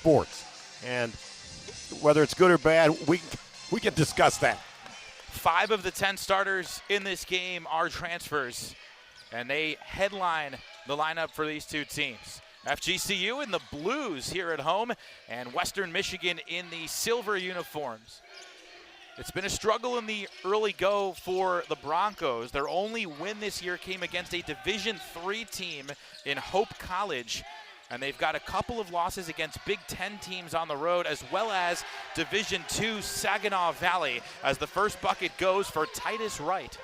sports. And whether it's good or bad, we can discuss that. 5 of the 10 starters in this game are transfers, and they headline the lineup for these two teams. FGCU in the blues here at home, and Western Michigan in the silver uniforms. It's been a struggle in the early go for the Broncos. Their only win this year came against a Division III team in Hope College, and they've got a couple of losses against Big Ten teams on the road, as well as Division II Saginaw Valley, as the first bucket goes for Titus Wright.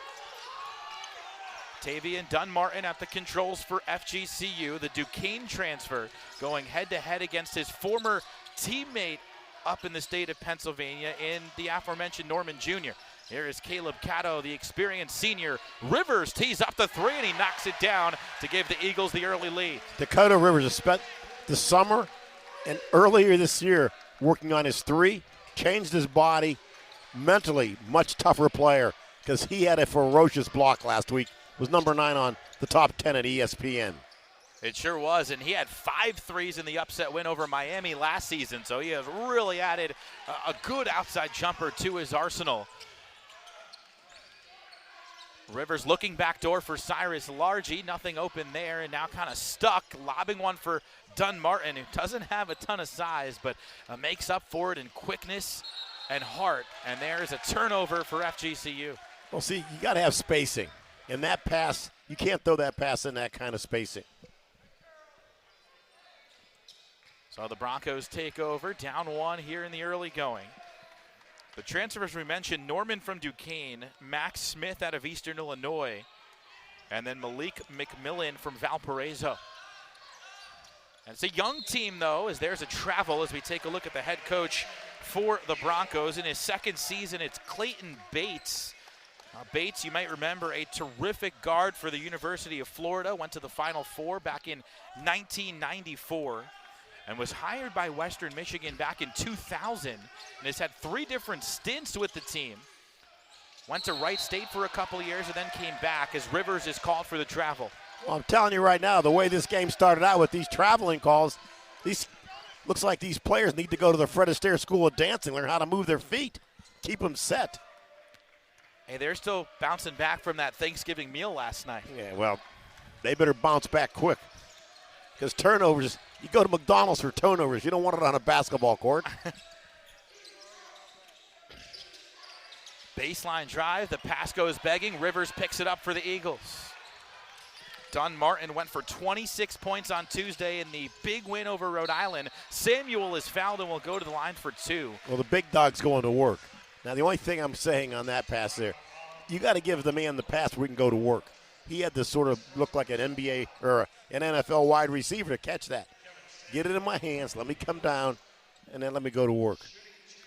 Tavian Dunmartin at the controls for FGCU, the Duquesne transfer, going head-to-head against his former teammate up in the state of Pennsylvania in the aforementioned Norman Jr. Here is Caleb Cato, the experienced senior. Rivers tees up the 3, and he knocks it down to give the Eagles the early lead. Dakota Rivers has spent the summer and earlier this year working on his 3, changed his body, mentally much tougher player because he had a ferocious block last week. Was number 9 on the top 10 at ESPN. It sure was, and he had 5 threes in the upset win over Miami last season, so he has really added a good outside jumper to his arsenal. Rivers looking backdoor for Cyrus Largy, nothing open there, and now kind of stuck, lobbing one for Dunmartin, who doesn't have a ton of size, but makes up for it in quickness and heart, and there's a turnover for FGCU. Well, see, you got to have spacing. And that pass, you can't throw that pass in that kind of spacing. So the Broncos take over, down 1 here in the early going. The transfers we mentioned, Norman from Duquesne, Max Smith out of Eastern Illinois, and then Malik McMillan from Valparaiso. And it's a young team, though, as there's a travel as we take a look at the head coach for the Broncos. In his second season, it's Clayton Bates. Bates, you might remember, a terrific guard for the University of Florida, went to the Final Four back in 1994 and was hired by Western Michigan back in 2000 and has had 3 different stints with the team. Went to Wright State for a couple of years and then came back as Rivers is called for the travel. Well, I'm telling you right now, the way this game started out with these traveling calls, looks like these players need to go to the Fred Astaire School of Dancing, learn how to move their feet, keep them set. Hey, they're still bouncing back from that Thanksgiving meal last night. Yeah, well, they better bounce back quick because turnovers, you go to McDonald's for turnovers. You don't want it on a basketball court. Baseline drive, the pass goes begging. Rivers picks it up for the Eagles. Dunmartin went for 26 points on Tuesday in the big win over Rhode Island. Samuel is fouled and will go to the line for 2. Well, the big dog's going to work. Now, the only thing I'm saying on that pass there, you got to give the man the pass where he can go to work. He had to sort of look like an NBA or an NFL wide receiver to catch that. Get it in my hands, let me come down, and then let me go to work.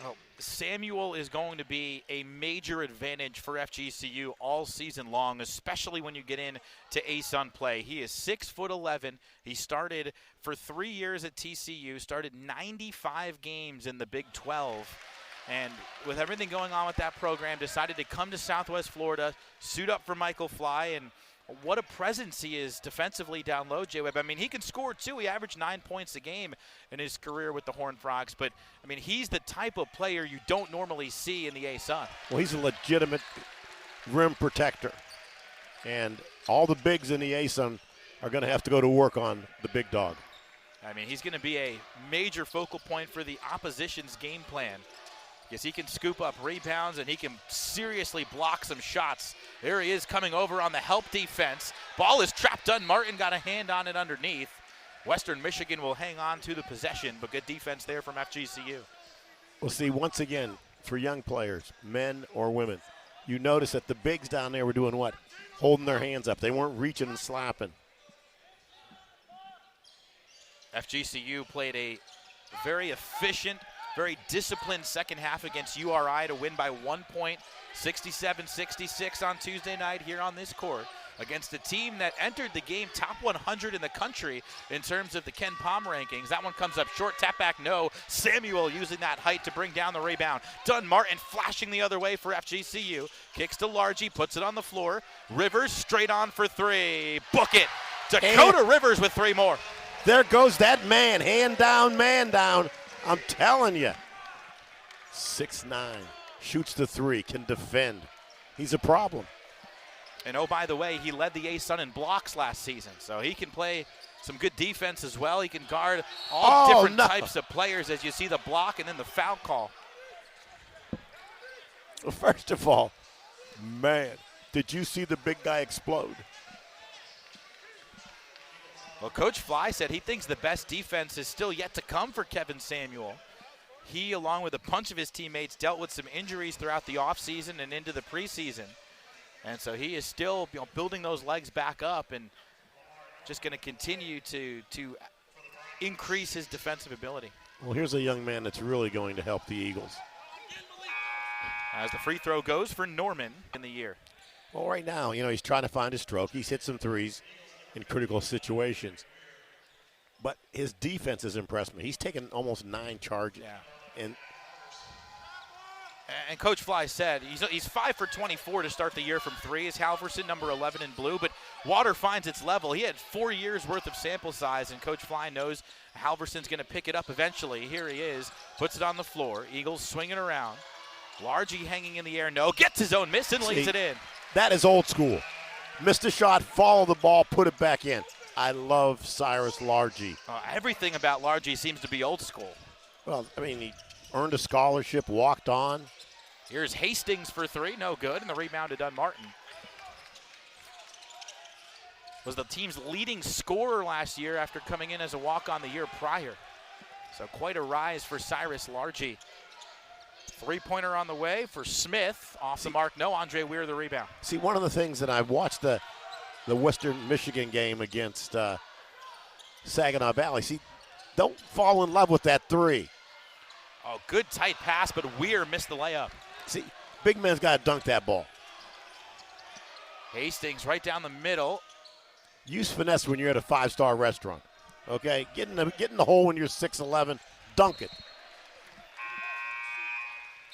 Oh, Samuel is going to be a major advantage for FGCU all season long, especially when you get into ASUN play. He is 6'11". He started for 3 years at TCU, started 95 games in the Big 12. And with everything going on with that program, decided to come to Southwest Florida, suit up for Michael Fly, and what a presence he is defensively down low, J-Webb. I mean, he can score, too. He averaged 9 points a game in his career with the Horned Frogs. But, I mean, he's the type of player you don't normally see in the ASUN. Well, he's a legitimate rim protector. And all the bigs in the ASUN are going to have to go to work on the big dog. I mean, he's going to be a major focal point for the opposition's game plan. Because he can scoop up rebounds and he can seriously block some shots. There he is coming over on the help defense. Ball is trapped. Dunmartin got a hand on it underneath. Western Michigan will hang on to the possession, but good defense there from FGCU. Well, see, once again, for young players, men or women, you notice that the bigs down there were doing what? Holding their hands up. They weren't reaching and slapping. FGCU played a very efficient, very disciplined second half against URI to win by 1 point, 67-66 on Tuesday night here on this court against a team that entered the game top 100 in the country in terms of the Ken Palm rankings. That one comes up short, tap back, no. Samuel using that height to bring down the rebound. Dunmartin flashing the other way for FGCU. Kicks to Largy, puts it on the floor. Rivers straight on for 3. Book it. Dakota Rivers with 3 more. There goes that man down I'm telling you. 6'9", shoots the three, can defend. He's a problem. And oh, by the way, he led the A-Sun in blocks last season, so he can play some good defense as well. He can guard all different types of players as you see the block and then the foul call. Well, first of all, man, did you see the big guy explode? Well, Coach Fly said he thinks the best defense is still yet to come for Kevin Samuel. He, along with a bunch of his teammates, dealt with some injuries throughout the offseason and into the preseason. And so he is still building those legs back up and just going to continue to increase his defensive ability. Well, here's a young man that's really going to help the Eagles. As the free throw goes for Norman in the year. Well, right now, he's trying to find his stroke. He's hit some threes in critical situations. But his defense has impressed me. He's taken almost 9 charges. Yeah. And Coach Fly said he's 5 for 24 to start the year from 3 as Halverson, number 11 in blue. But water finds its level. He had 4 years worth of sample size, and Coach Fly knows Halverson's going to pick it up eventually. Here he is, puts it on the floor. Eagles swinging around. Largy hanging in the air, no, gets his own miss and leaves it in. That is old school. Missed a shot, follow the ball, put it back in. I love Cyrus Largy. Everything about Largy seems to be old school. Well, he earned a scholarship, walked on. Here's Hastings for 3, no good, and the rebound to Dunmartin. Was the team's leading scorer last year after coming in as a walk-on the year prior. So quite a rise for Cyrus Largy. Three-pointer on the way for Smith. Off the mark, no. Andre Weir the rebound. See, one of the things that I've watched the Western Michigan game against Saginaw Valley. See, don't fall in love with that 3. Oh, good tight pass, but Weir missed the layup. See, big man's got to dunk that ball. Hastings right down the middle. Use finesse when you're at a 5-star restaurant. Okay, get in the hole when you're 6'11", dunk it.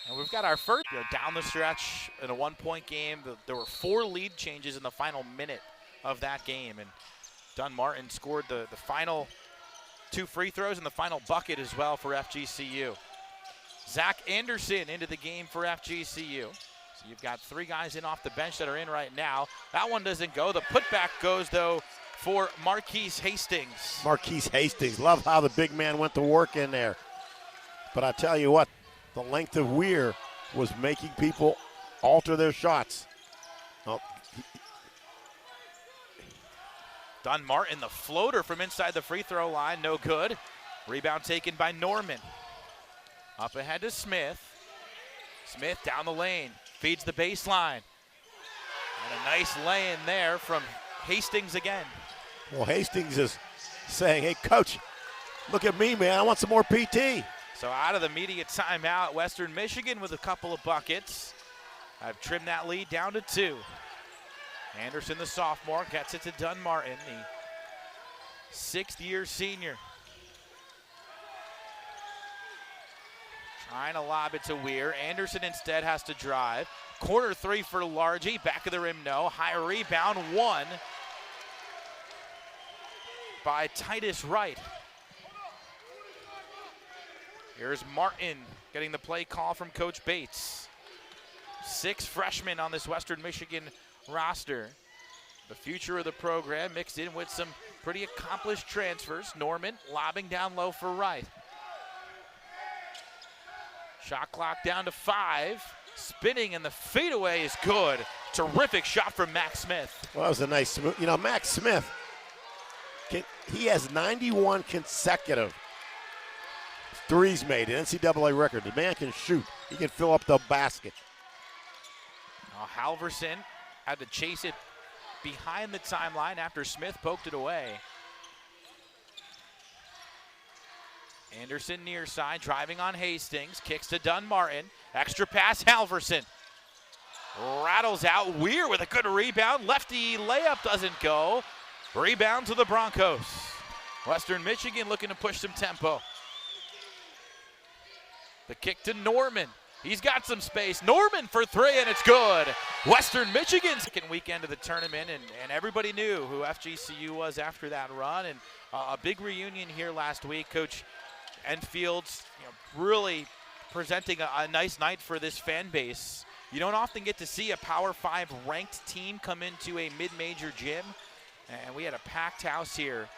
And we've got our first down the stretch in a 1-point game. There were 4 lead changes in the final minute of that game, and Dunmartin scored the final 2 free throws and the final bucket as well for FGCU. Zach Anderson into the game for FGCU. So you've got 3 guys in off the bench that are in right now. That one doesn't go. The putback goes, though, for Marquise Hastings. Marquise Hastings. Love how the big man went to work in there. But I tell you what, the length of Weir was making people alter their shots. Oh. Dunmartin, the floater from inside the free throw line, no good. Rebound taken by Norman. Up ahead to Smith. Smith down the lane, feeds the baseline. And a nice lay in there from Hastings again. Well, Hastings is saying, hey, coach, look at me, man. I want some more PT. So out of the immediate timeout, Western Michigan with a couple of buckets. I've trimmed that lead down to 2. Anderson, the sophomore, gets it to Dunmartin, the 6th-year senior. Trying to lob it to Weir. Anderson instead has to drive. Corner 3 for Largy. Back of the rim, no. High rebound, 1 by Titus Wright. Here's Martin getting the play call from Coach Bates. 6 freshmen on this Western Michigan roster. The future of the program mixed in with some pretty accomplished transfers. Norman lobbing down low for Wright. Shot clock down to 5. Spinning and the fadeaway is good. Terrific shot from Max Smith. Well, that was a nice smooth. Max Smith, he has 91 consecutive threes made, an NCAA record. The man can shoot. He can fill up the basket. Now Halverson had to chase it behind the timeline after Smith poked it away. Anderson near side, driving on Hastings, kicks to Dunmartin. Extra pass, Halverson. Rattles out, Weir with a good rebound. Lefty layup doesn't go. Rebound to the Broncos. Western Michigan looking to push some tempo. The kick to Norman. He's got some space. Norman for 3, and it's good. Western Michigan's second weekend of the tournament, and everybody knew who FGCU was after that run. And a big reunion here last week. Coach Enfield's really presenting a nice night for this fan base. You don't often get to see a Power 5 ranked team come into a mid-major gym, and we had a packed house here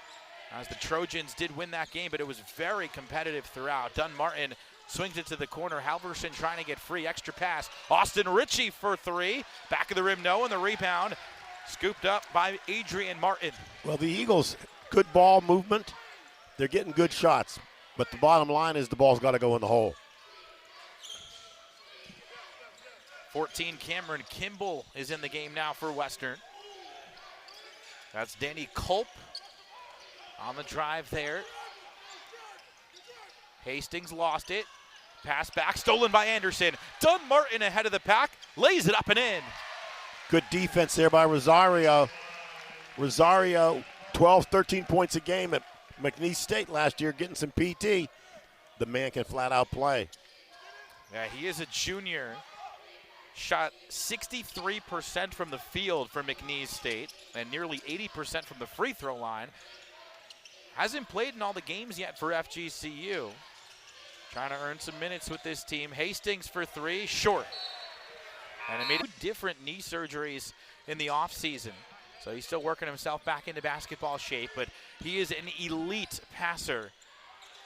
as the Trojans did win that game, but it was very competitive throughout. Dunn-Martin swings it to the corner. Halverson trying to get free. Extra pass. Austin Ritchie for three. Back of the rim, no, and the rebound scooped up by Adrian Martin. Well, the Eagles, good ball movement. They're getting good shots, but the bottom line is the ball's got to go in the hole. 14, Cameron Kimball is in the game now for Western. That's Danny Culp on the drive there. Hastings lost it. Pass back, stolen by Anderson. Dunn-Martin ahead of the pack, lays it up and in. Good defense there by Rosario. Rosario, 12, 13 points a game at McNeese State last year, getting some PT. The man can flat out play. Yeah, he is a junior. Shot 63% from the field for McNeese State and nearly 80% from the free throw line. Hasn't played in all the games yet for FGCU. Trying to earn some minutes with this team. Hastings for three, short. And it made 2 different knee surgeries in the offseason. So he's still working himself back into basketball shape, but he is an elite passer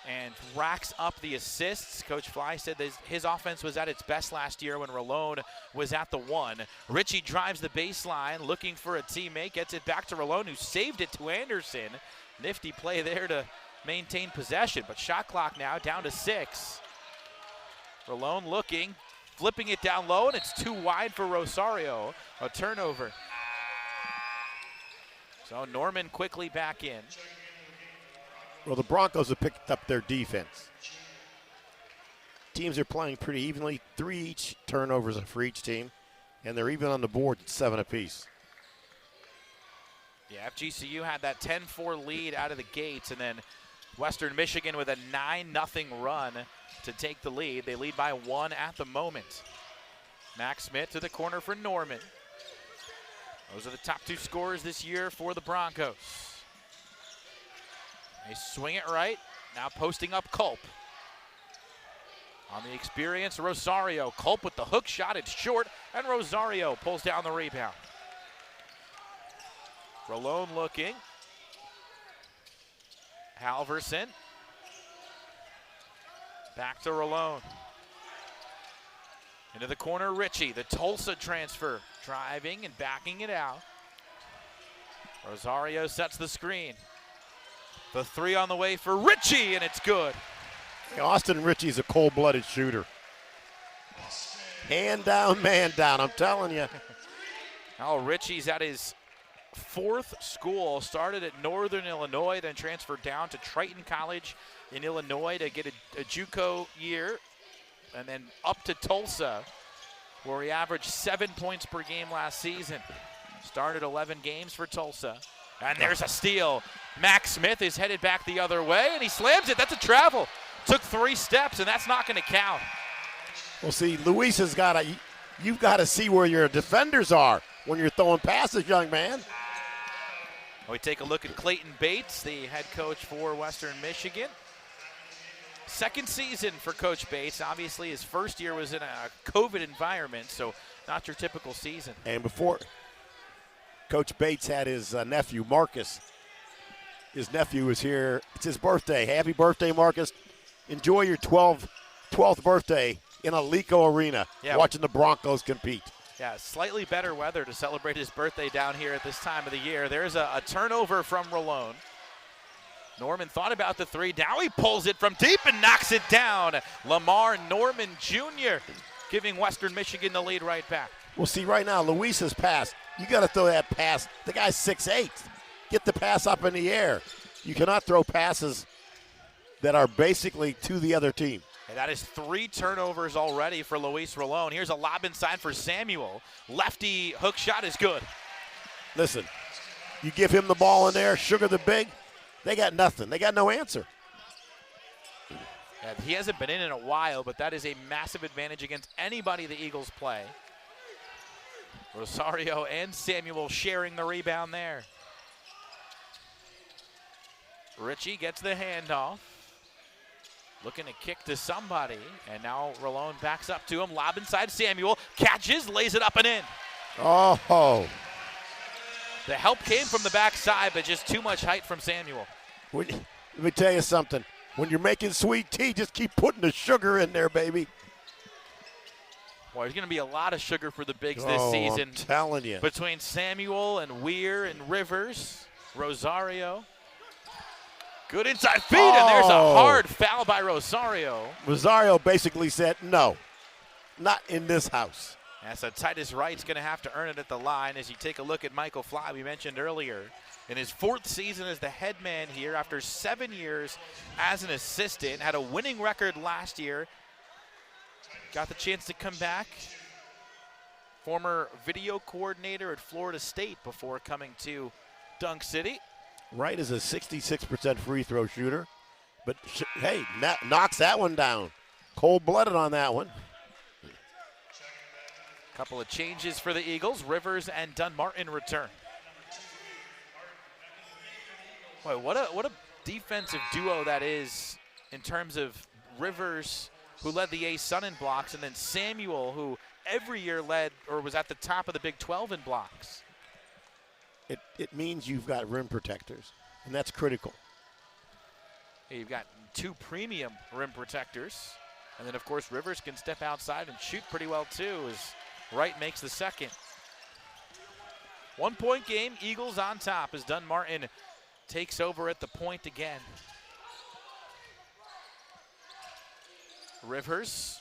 and racks up the assists. Coach Fly said that his offense was at its best last year when Rolone was at the 1. Ritchie drives the baseline, looking for a teammate, gets it back to Rolone, who saved it to Anderson. Nifty play there to maintain possession, but shot clock now down to 6. Rolone looking, flipping it down low, and it's too wide for Rosario. A turnover. So Norman quickly back in. Well, the Broncos have picked up their defense. Teams are playing pretty evenly. 3 each turnovers for each team, and they're even on the board at 7 apiece. Yeah, FGCU had that 10-4 lead out of the gates, and then Western Michigan with a 9-0 run to take the lead. They lead by 1 at the moment. Max Smith to the corner for Norman. Those are the top 2 scorers this year for the Broncos. They swing it right, now posting up Culp. On the experience, Rosario. Culp with the hook shot, it's short, and Rosario pulls down the rebound. Rolone looking. Halverson. Back to Rolone. Into the corner, Ritchie, the Tulsa transfer. Driving and backing it out. Rosario sets the screen. The 3 on the way for Ritchie, and it's good. Austin Ritchie's a cold-blooded shooter. Hand down, man down, I'm telling you. Oh, Ritchie's at his 4th school. Started at Northern Illinois, then transferred down to Triton College in Illinois to get a JUCO year, and then up to Tulsa, where he averaged 7 points per game last season. Started 11 games for Tulsa. And there's a steal. Max Smith is headed back the other way, and he slams it. That's a travel. Took 3 steps, and that's not going to count. Well, see, Luis has got to, you've got to see where your defenders are when you're throwing passes, young man. We take a look at Clayton Bates, the head coach for Western Michigan. 2nd season for Coach Bates. Obviously, his first year was in a COVID environment, so not your typical season. And before Coach Bates had his nephew, Marcus. His nephew was here. It's his birthday. Happy birthday, Marcus. Enjoy your 12th birthday in Alico Arena, watching the Broncos compete. Yeah, slightly better weather to celebrate his birthday down here at this time of the year. There's a turnover from Rolone. Norman thought about the 3. Now he pulls it from deep and knocks it down. Lamar Norman Jr. giving Western Michigan the lead right back. Well, see, right now, Luis's pass, you got to throw that pass. The guy's 6'8". Get the pass up in the air. You cannot throw passes that are basically to the other team. And that is 3 turnovers already for Luis Rolone. Here's a lob inside for Samuel. Lefty hook shot is good. Listen, you give him the ball in there, Sugar the Big, they got nothing. They got no answer. And he hasn't been in a while, but that is a massive advantage against anybody the Eagles play. Rosario and Samuel sharing the rebound there. Ritchie gets the handoff. Looking to kick to somebody, and now Rolone backs up to him. Lob inside Samuel, catches, lays it up and in. Oh. The help came from the backside, but just too much height from Samuel. Let me tell you something. When you're making sweet tea, just keep putting the sugar in there, baby. Boy, there's going to be a lot of sugar for the Bigs this season. I'm telling you. Between Samuel and Weir and Rivers, Rosario. Good inside feed, and there's a hard foul by Rosario. Rosario basically said, no, not in this house. And so Titus Wright's going to have to earn it at the line as you take a look at Michael Fly, we mentioned earlier. In his 4th season as the head man here after 7 years as an assistant, had a winning record last year. Got the chance to come back. Former video coordinator at Florida State before coming to Dunk City. Wright is a 66% free throw shooter, but hey, knocks that one down. Cold-blooded on that one. Couple of changes for the Eagles. Rivers and Dunmartin return. Boy, what a defensive duo that is in terms of Rivers, who led the A-Sun in blocks, and then Samuel, who every year led or was at the top of the Big 12 in blocks. It means you've got rim protectors, and that's critical. You've got 2 premium rim protectors, and then, of course, Rivers can step outside and shoot pretty well, too, as Wright makes the second. 1-point game, Eagles on top as Dunmartin takes over at the point again. Rivers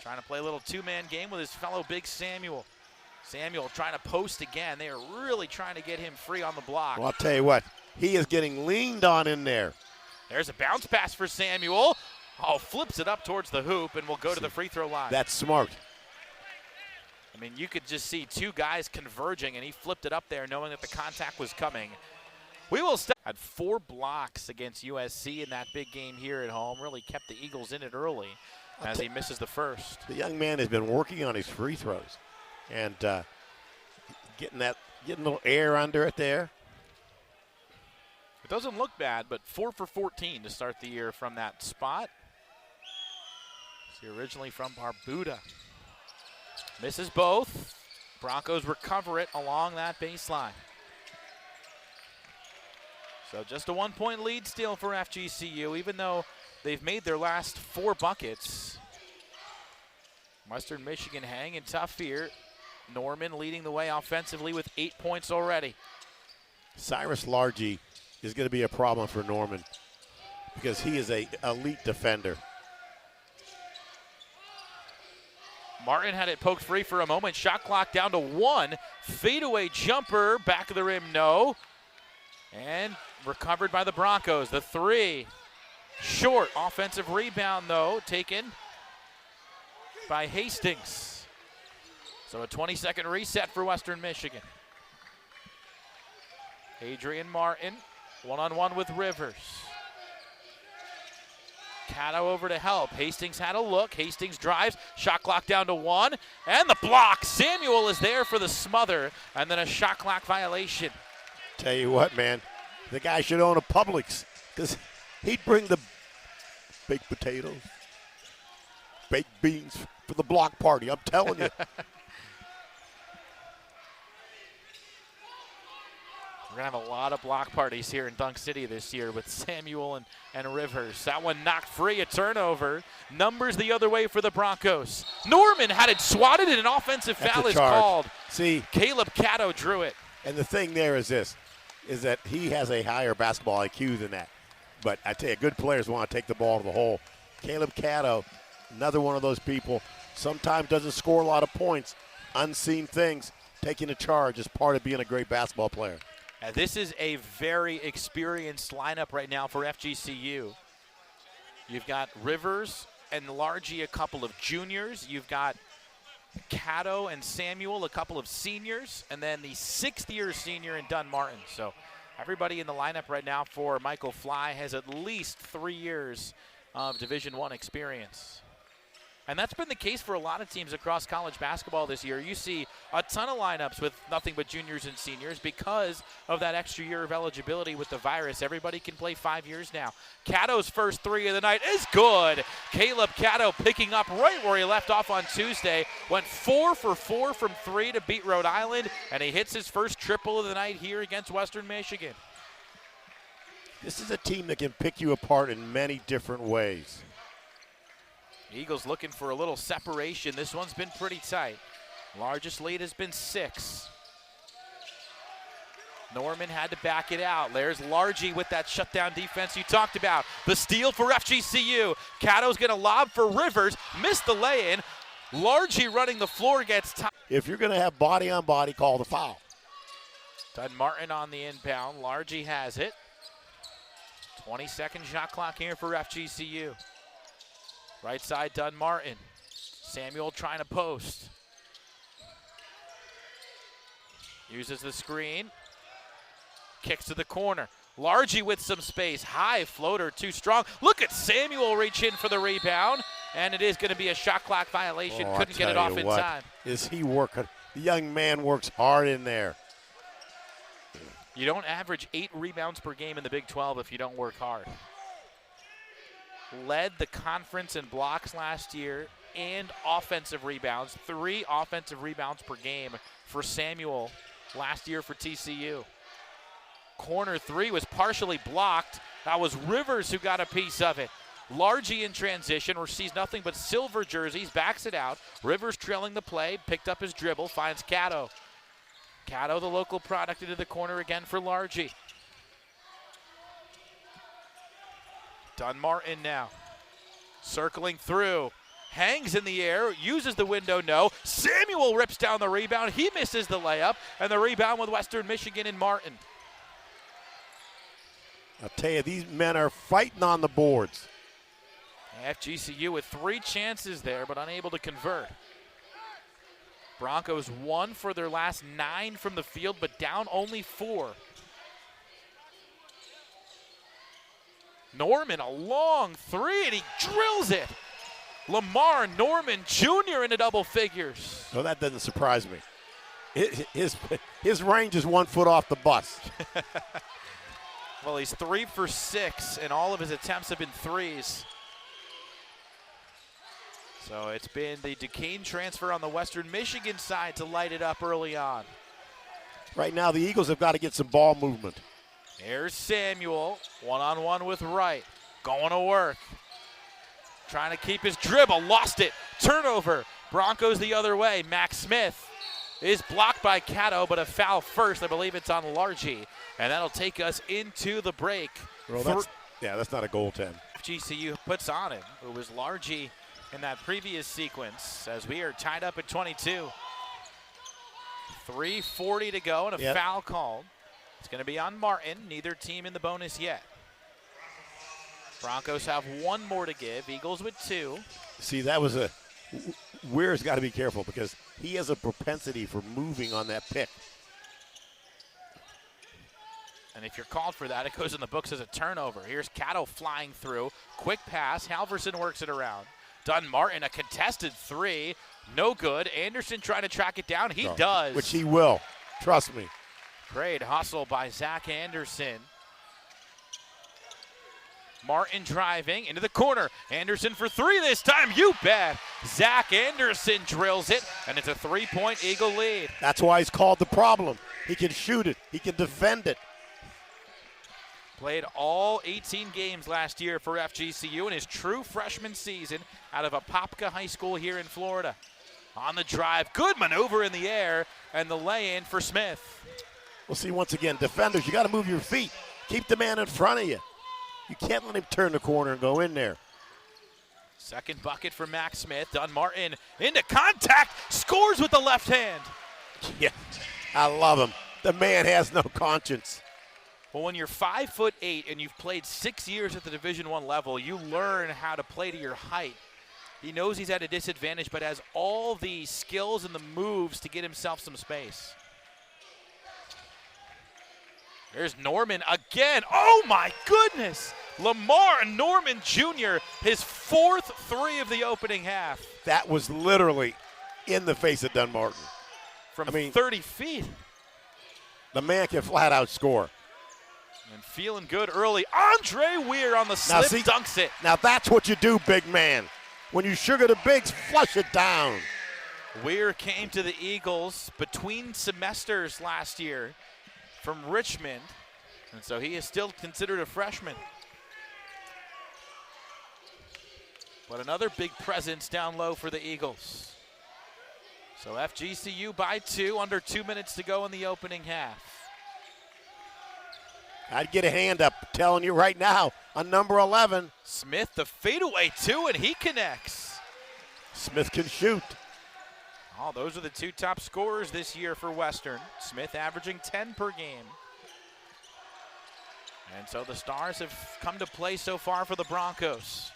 trying to play a little 2-man game with his fellow big Samuel. Samuel trying to post again. They are really trying to get him free on the block. Well, I'll tell you what, he is getting leaned on in there. There's a bounce pass for Samuel. Oh, flips it up towards the hoop and will go to the free throw line. That's smart. I mean, you could just see 2 guys converging, and he flipped it up there knowing that the contact was coming. We will step. Had 4 blocks against USC in that big game here at home. Really kept the Eagles in it early as he misses the first. The young man has been working on his free throws and getting a little air under it there. It doesn't look bad, but 4 for 14 to start the year from that spot. So originally from Barbuda. Misses both. Broncos recover it along that baseline. So just a 1-point lead still for FGCU, even though they've made their last 4 buckets. Western Michigan hanging tough here. Norman leading the way offensively with 8 points already. Cyrus Largy is going to be a problem for Norman because he is an elite defender. Martin had it poked free for a moment. Shot clock down to 1. Fadeaway jumper, back of the rim, no. And recovered by the Broncos. The 3, short. Offensive rebound, though, taken by Hastings. So a 20-second reset for Western Michigan. Adrian Martin, one-on-one with Rivers. Cato over to help. Hastings had a look. Hastings drives. Shot clock down to 1. And the block. Samuel is there for the smother. And then a shot clock violation. Tell you what, man. The guy should own a Publix because he'd bring the baked potatoes, baked beans for the block party. I'm telling you. We're going to have a lot of block parties here in Dunk City this year with Samuel and Rivers. That one knocked free, a turnover. Numbers the other way for the Broncos. Norman had it swatted and an offensive foul is called. See, Caleb Cato drew it. And the thing there is this, is that he has a higher basketball IQ than that. But I tell you, good players want to take the ball to the hole. Caleb Cato, another one of those people, sometimes doesn't score a lot of points. Unseen things, taking a charge is part of being a great basketball player. This is a very experienced lineup right now for FGCU. You've got Rivers and Largy, a couple of juniors. You've got Cato and Samuel, a couple of seniors, and then the 6th-year senior in Dunmartin. So everybody in the lineup right now for Michael Fly has at least 3 years of Division I experience. And that's been the case for a lot of teams across college basketball this year. You see a ton of lineups with nothing but juniors and seniors because of that extra year of eligibility with the virus. Everybody can play 5 years now. Caddo's first three of the night is good. Caleb Caddo picking up right where he left off on Tuesday. Went 4 for 4 from three to beat Rhode Island, and he hits his first triple of the night here against Western Michigan. This is a team that can pick you apart in many different ways. Eagles looking for a little separation. This one's been pretty tight. Largest lead has been 6. Norman had to back it out. There's Largy with that shutdown defense you talked about. The steal for FGCU. Caddo's going to lob for Rivers. Missed the lay-in. Largy running the floor gets time. If you're going to have body on body, call the foul. Dunn-Martin on the inbound. Largy has it. 20-second shot clock here for FGCU. Right side, Dunn-Martin. Samuel trying to post. Uses the screen. Kicks to the corner. Largy with some space. High floater, too strong. Look at Samuel reach in for the rebound. And it is going to be a shot clock violation. Couldn't get it off in time. Is he working? The young man works hard in there. You don't average 8 rebounds per game in the Big 12 if you don't work hard. Led the conference in blocks last year and offensive rebounds. 3 offensive rebounds per game for Samuel last year for TCU. Corner 3 was partially blocked. That was Rivers who got a piece of it. Largy in transition, receives nothing but silver jerseys, backs it out. Rivers trailing the play, picked up his dribble, finds Caddo. Caddo, the local product, into the corner again for Largy. Dunn-Martin now, circling through, hangs in the air, uses the window, no. Samuel rips down the rebound, he misses the layup, and the rebound with Western Michigan and Martin. I'll tell you, these men are fighting on the boards. FGCU with 3 chances there, but unable to convert. Broncos 1 for their last 9 from the field, but down only 4. Norman, a long 3, and he drills it. Lamar Norman Jr. into double figures. Well, that doesn't surprise me. His range is 1 foot off the bus. Well, he's 3 for 6, and all of his attempts have been threes. So it's been the Duquesne transfer on the Western Michigan side to light it up early on. Right now, the Eagles have got to get some ball movement. Here's Samuel, one-on-one with Wright. Going to work. Trying to keep his dribble, lost it. Turnover, Broncos the other way. Max Smith is blocked by Caddo, but a foul first. I believe it's on Largy. And that'll take us into the break. Well, that's not a goaltend. FGCU puts on him. It was Largy in that previous sequence as we are tied up at 22. 3:40 to go and a foul called. It's going to be on Martin. Neither team in the bonus yet. Broncos have 1 more to give. Eagles with 2. See, that was a – Weir's got to be careful because he has a propensity for moving on that pick. And if you're called for that, it goes in the books as a turnover. Here's Caddo flying through. Quick pass. Halverson works it around. Dunn-Martin, a contested 3. No good. Anderson trying to track it down. He does. Which he will. Trust me. Great hustle by Zach Anderson. Martin driving into the corner. Anderson for 3 this time. You bet. Zach Anderson drills it, and it's a 3-point Eagle lead. That's why he's called the problem. He can shoot it. He can defend it. Played all 18 games last year for FGCU in his true freshman season out of Apopka High School here in Florida. On the drive, good maneuver in the air, and the lay-in for Smith. We'll see once again, defenders, you got to move your feet. Keep the man in front of you. You can't let him turn the corner and go in there. Second bucket for Max Smith. Dunn-Martin into contact, scores with the left hand. Yeah, I love him. The man has no conscience. Well, when you're 5'8" and you've played 6 years at the Division I level, you learn how to play to your height. He knows he's at a disadvantage, but has all the skills and the moves to get himself some space. There's Norman again. Oh, my goodness. Lamar Norman Jr., his 4th three of the opening half. That was literally in the face of Dunmartin. From 30 feet. The man can flat out score. And feeling good early. Andre Weir on the slip, dunks it. Now that's what you do, big man. When you sugar the bigs, flush it down. Weir came to the Eagles between semesters last year from Richmond, and so he is still considered a freshman. But another big presence down low for the Eagles. So FGCU by 2, under 2 minutes to go in the opening half. I'd get a hand up, telling you right now, on number 11. Smith, the fadeaway 2, and he connects. Smith can shoot. Oh, those are the 2 top scorers this year for Western. Smith averaging 10 per game. And so the Stars have come to play so far for the Broncos.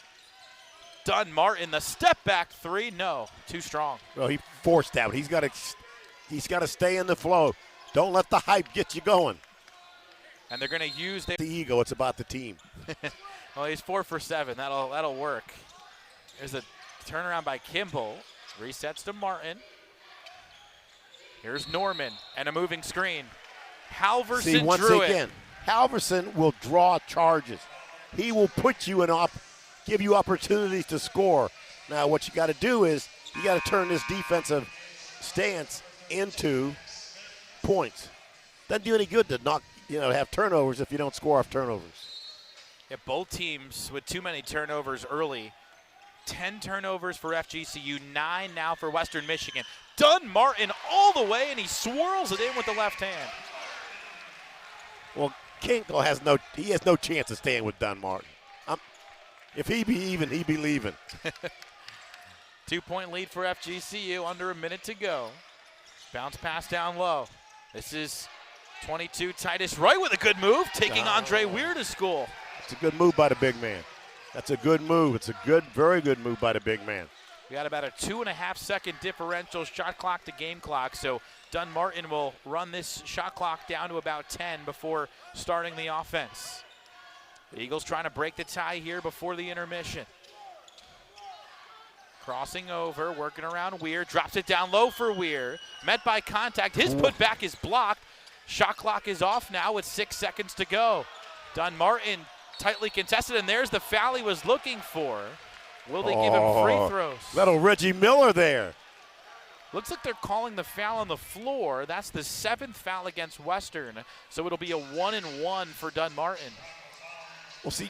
Dunmartin, the step back 3, no, too strong. Well, he forced out. He's got to stay in the flow. Don't let the hype get you going. And they're going to use the ego. It's about the team. Well, he's 4 for 7. That'll work. There's a turnaround by Kimball. Resets to Martin. Here's Norman and a moving screen. Halverson once drew again, it. Halverson will draw charges. He will put you give you opportunities to score. Now, what you got to do is you got to turn this defensive stance into points. Doesn't do any good to have turnovers if you don't score off turnovers. Yeah, both teams with too many turnovers early. 10 turnovers for FGCU, 9 now for Western Michigan. Dunmartin all the way, and he swirls it in with the left hand. Well, Kinkle has no chance of staying with Dunmartin. If he be even, he be leaving. 2-point lead for FGCU, under a minute to go. Bounce pass down low. This is 22, Titus Wright with a good move, taking Andre Weir to school. It's a good move by the big man. That's a good move. It's a very good move by the big man. We got about a 2.5-second differential shot clock to game clock, so Dunmartin will run this shot clock down to about 10 before starting the offense. The Eagles trying to break the tie here before the intermission. Crossing over, working around Weir, drops it down low for Weir. Met by contact, his putback is blocked. Shot clock is off now with 6 seconds to go. Dunmartin tightly contested, and there's the foul he was looking for. Will they give him free throws? Little Reggie Miller there. Looks like they're calling the foul on the floor. That's the 7th foul against Western, so it'll be a 1-and-1 for Dunmartin. Well, see,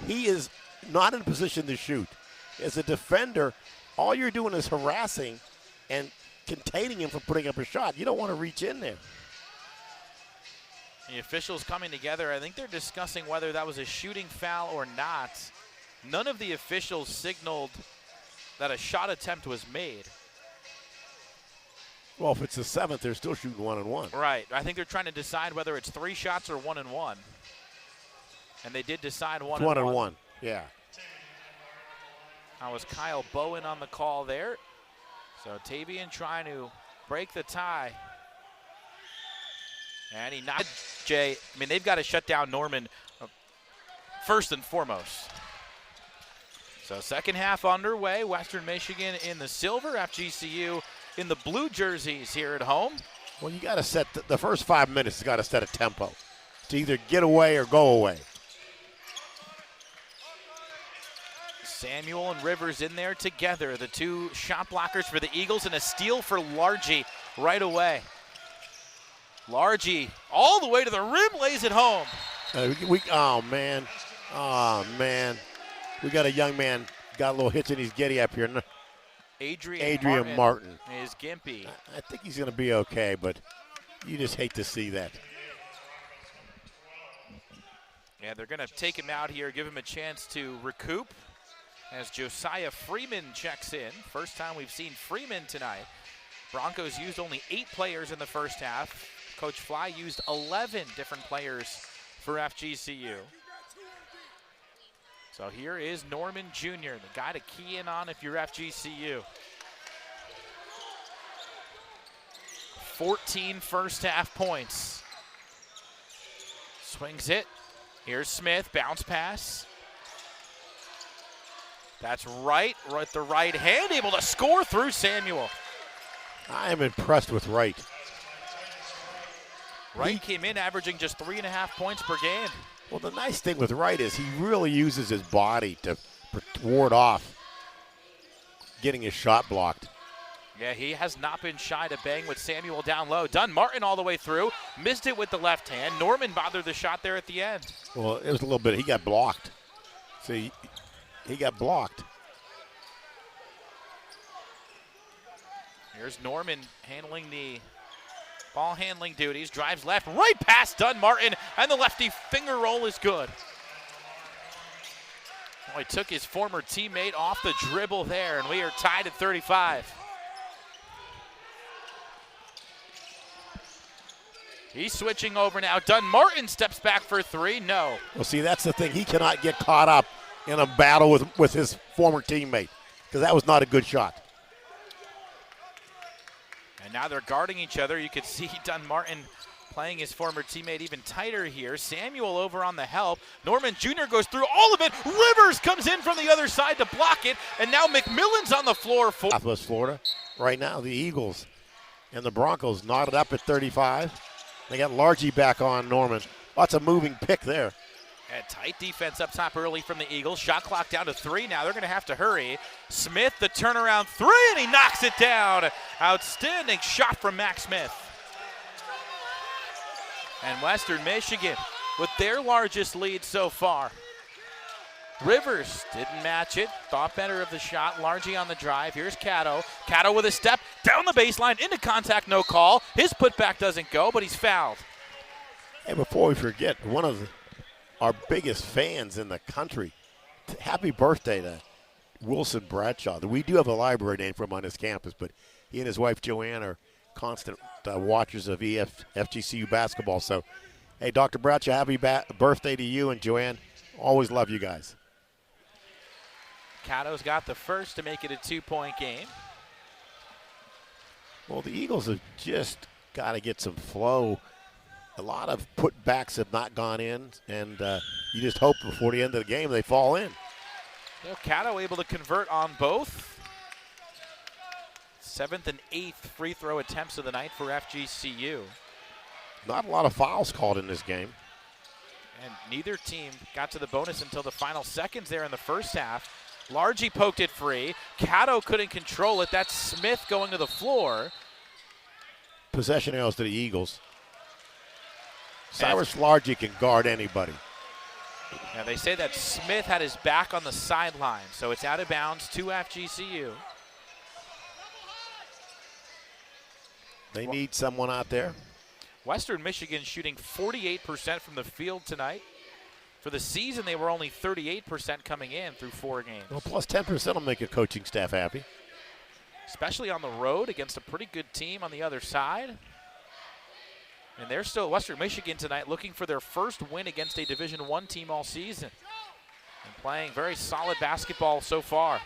he is not in a position to shoot. As a defender, all you're doing is harassing and containing him from putting up a shot. You don't want to reach in there. The officials coming together. I think they're discussing whether that was a shooting foul or not. None of the officials signaled that a shot attempt was made. Well, if it's the 7th, they're still shooting 1-and-1. Right. I think they're trying to decide whether it's 3 shots or 1-and-1. And they did decide 1-and-1. 1-and-1, yeah. That was Kyle Bowen on the call there. So Tavian trying to break the tie. And he knocked Jay. I mean, they've got to shut down Norman first and foremost. So second half underway. Western Michigan in the silver. FGCU in the blue jerseys here at home. Well, you got to set the first 5 minutes. You got to set a tempo to either get away or go away. Samuel and Rivers in there together. The 2 shot blockers for the Eagles, and a steal for Largy right away. Largy all the way to the rim, lays it home. Oh, man. We got a young man, got a little hitch in his giddy up here. Adrian Martin is gimpy. I think he's going to be okay, but you just hate to see that. Yeah, they're going to take him out here, give him a chance to recoup as Josiah Freeman checks in. First time we've seen Freeman tonight. Broncos used only 8 players in the first half. Coach Fly used 11 different players for FGCU. So here is Norman Jr., the guy to key in on if you're FGCU. 14 first half points. Swings it. Here's Smith, bounce pass. That's right with the right hand, able to score through Samuel. I am impressed with Wright. Wright came in averaging just 3.5 points per game. Well, the nice thing with Wright is he really uses his body to ward off getting his shot blocked. Yeah, he has not been shy to bang with Samuel down low. Dunmartin all the way through, missed it with the left hand. Norman bothered the shot there at the end. Well, it was a little bit, he got blocked. See, he got blocked. Here's Norman handling the ball handling duties, drives left, right past Dunmartin, and the lefty finger roll is good. Well, he took his former teammate off the dribble there, and we are tied at 35. He's switching over now. Dunmartin steps back for three. No. Well, see, that's the thing. He cannot get caught up in a battle with his former teammate because that was not a good shot. And now they're guarding each other. You could see Dunmartin playing his former teammate even tighter here. Samuel over on the help. Norman Jr. goes through all of it. Rivers comes in from the other side to block it. And now McMillan's on the floor for Southwest Florida. Right now, the Eagles and the Broncos knotted up at 35. They got Largy back on Norman. Lots of moving pick there. And tight defense up top early from the Eagles. Shot clock down to 3 now. They're going to have to hurry. Smith, the turnaround 3, and he knocks it down. Outstanding shot from Max Smith. And Western Michigan with their largest lead so far. Rivers didn't match it. Thought better of the shot. Largy on the drive. Here's Cato. Cato with a step down the baseline. Into contact, no call. His putback doesn't go, but he's fouled. Hey, before we forget, one of our biggest fans in the country, happy birthday to Wilson Bradshaw. We do have a library name for him on his campus, but he and his wife Joanne are constant watchers of FGCU basketball. So, hey, Dr. Bradshaw, happy birthday to you and Joanne. Always love you guys. Cato's got the first to make it a 2-point game. Well, the Eagles have just got to get some flow. A lot of putbacks have not gone in, and you just hope before the end of the game they fall in. So Cato able to convert on both. 7th and 8th free throw attempts of the night for FGCU. Not a lot of fouls called in this game. And neither team got to the bonus until the final seconds there in the first half. Largy poked it free. Cato couldn't control it. That's Smith going to the floor. Possession arrows to the Eagles. Cyrus Largy can guard anybody. Yeah, they say that Smith had his back on the sideline, so it's out of bounds to FGCU. They need someone out there. Western Michigan shooting 48% from the field tonight. For the season, they were only 38% coming in through 4 games. Well, plus 10% will make a coaching staff happy. Especially on the road against a pretty good team on the other side. And they're still Western Michigan tonight looking for their first win against a Division I team all season. And playing very solid basketball so far.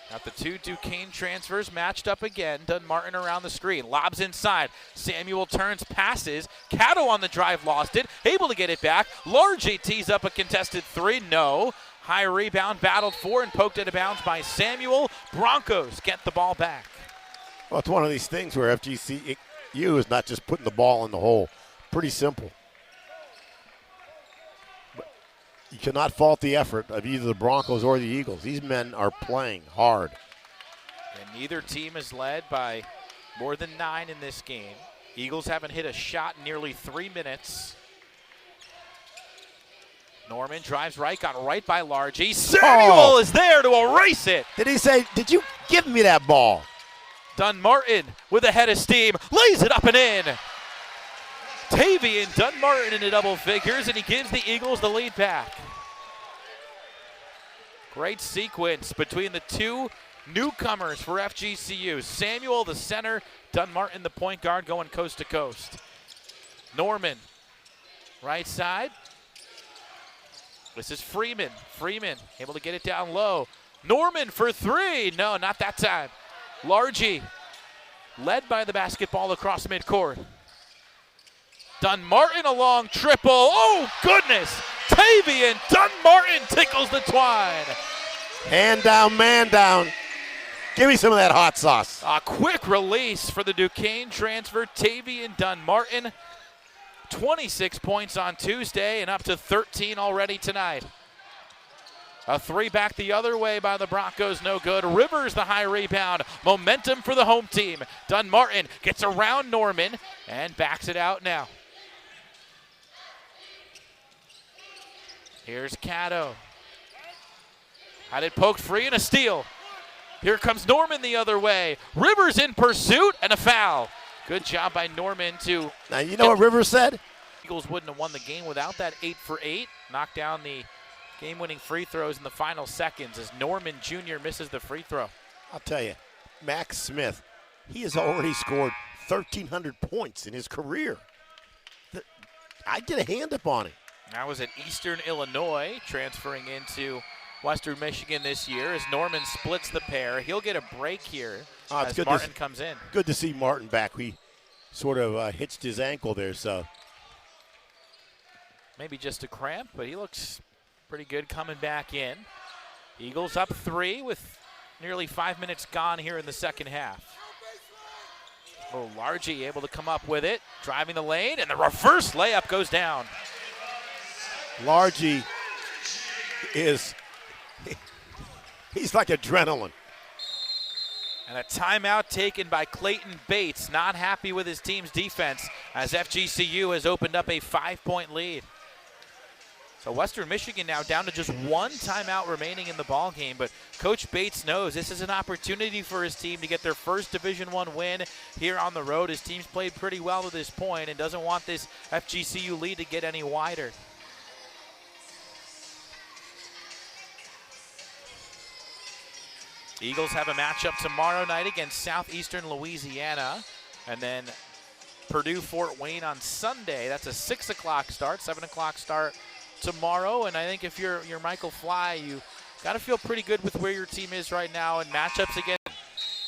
Got the 2 Duquesne transfers matched up again. Dunmartin around the screen. Lobs inside. Samuel turns, passes. Cato on the drive, lost it. Able to get it back. Largy tees up a contested 3. No. High rebound, battled for and poked out of bounds by Samuel. Broncos get the ball back. Well, it's one of these things where FGCU is not just putting the ball in the hole. Pretty simple. You cannot fault the effort of either the Broncos or the Eagles. These men are playing hard. And neither team is led by more than 9 in this game. Eagles haven't hit a shot in nearly 3 minutes. Norman drives right, got right by Largy. Samuel is there to erase it. Did he say, did you give me that ball? Dunmartin with a head of steam, lays it up and in. Tavian Dunmartin into double figures, and he gives the Eagles the lead back. Great sequence between the 2 newcomers for FGCU. Samuel, the center, Dunmartin, the point guard, going coast to coast. Norman, right side. This is Freeman. Freeman able to get it down low. Norman for 3. No, not that time. Largy led by the basketball across midcourt. Dunmartin a long triple. Oh, goodness. Tavian Dunmartin tickles the twine. Hand down, man down. Give me some of that hot sauce. A quick release for the Duquesne transfer, Tavian Dunmartin. 26 points on Tuesday and up to 13 already tonight. A three back the other way by the Broncos, no good. Rivers the high rebound. Momentum for the home team. Dunmartin gets around Norman and backs it out now. Here's Caddo. Had it poked free and a steal. Here comes Norman the other way. Rivers in pursuit and a foul. Good job by Norman to... Now, you know what Rivers said? Eagles wouldn't have won the game without that 8 for 8. Knocked down the game-winning free throws in the final seconds as Norman Jr. misses the free throw. I'll tell you, Max Smith, he has already scored 1,300 points in his career. I'd get a hand up on him. Now was at Eastern Illinois, transferring into Western Michigan this year as Norman splits the pair. He'll get a break here as Martin comes in. Good to see Martin back. He sort of hitched his ankle there, so. Maybe just a cramp, but he looks pretty good coming back in. Eagles up 3 with nearly 5 minutes gone here in the second half. Oh, Largy able to come up with it, driving the lane, and the reverse layup goes down. Largy he's like adrenaline. And a timeout taken by Clayton Bates, not happy with his team's defense as FGCU has opened up a 5-point lead. So Western Michigan now down to just 1 timeout remaining in the ball game, but Coach Bates knows this is an opportunity for his team to get their first Division I win here on the road. His team's played pretty well to this point and doesn't want this FGCU lead to get any wider. Eagles have a matchup tomorrow night against Southeastern Louisiana, and then Purdue-Fort Wayne on Sunday. That's a 6 o'clock start, 7 o'clock start tomorrow. And I think if you're Michael Fly, you got to feel pretty good with where your team is right now and matchups again.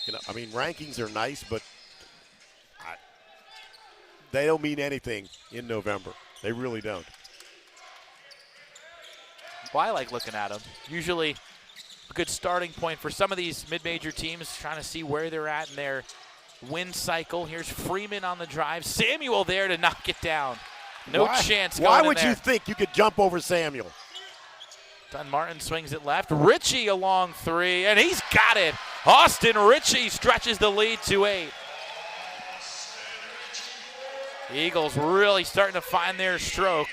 You know, I mean, rankings are nice, but they don't mean anything in November. They really don't. Well, I like looking at them. Usually a good starting point for some of these mid-major teams trying to see where they're at in their win cycle. Here's Freeman on the drive. Samuel there to knock it down. No chance going in there. Why would you think you could jump over Samuel? Dunmartin swings it left. Ritchie a long 3, and he's got it. Austin Ritchie stretches the lead to 8. Eagles really starting to find their stroke.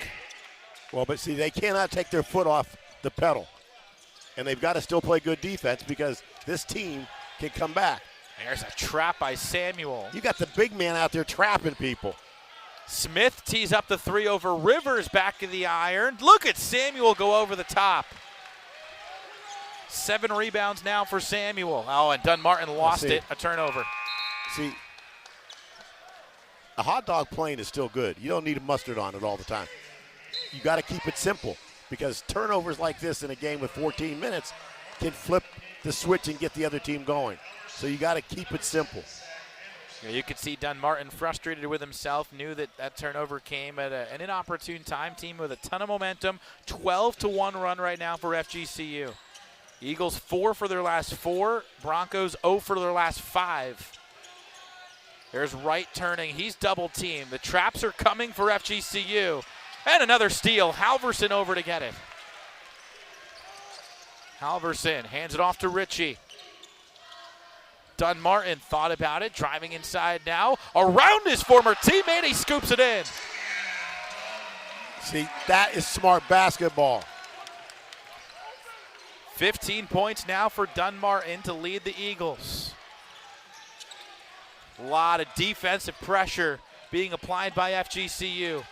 Well, but see, they cannot take their foot off the pedal. And they've got to still play good defense because this team can come back. There's a trap by Samuel. You got the big man out there trapping people. Smith tees up the 3 over Rivers, back of the iron. Look at Samuel go over the top. 7 rebounds now for Samuel. Oh, and Dunmartin lost it, a turnover. See, a hot dog plane is still good. You don't need mustard on it all the time. You got to keep it simple because turnovers like this in a game with 14 minutes can flip the switch and get the other team going. So you got to keep it simple. Yeah, you could see Dunmartin frustrated with himself, knew that that turnover came at an inopportune time. Team with a ton of momentum, 12-1 run right now for FGCU. Eagles 4 for their last 4, Broncos 0 for their last 5. There's Wright turning, he's double teamed. The traps are coming for FGCU. And another steal, Halverson over to get it. Halverson hands it off to Ritchie. Dunmartin thought about it, driving inside now. Around his former teammate, he scoops it in. See, that is smart basketball. 15 points now for Dunmartin to lead the Eagles. A lot of defensive pressure being applied by FGCU.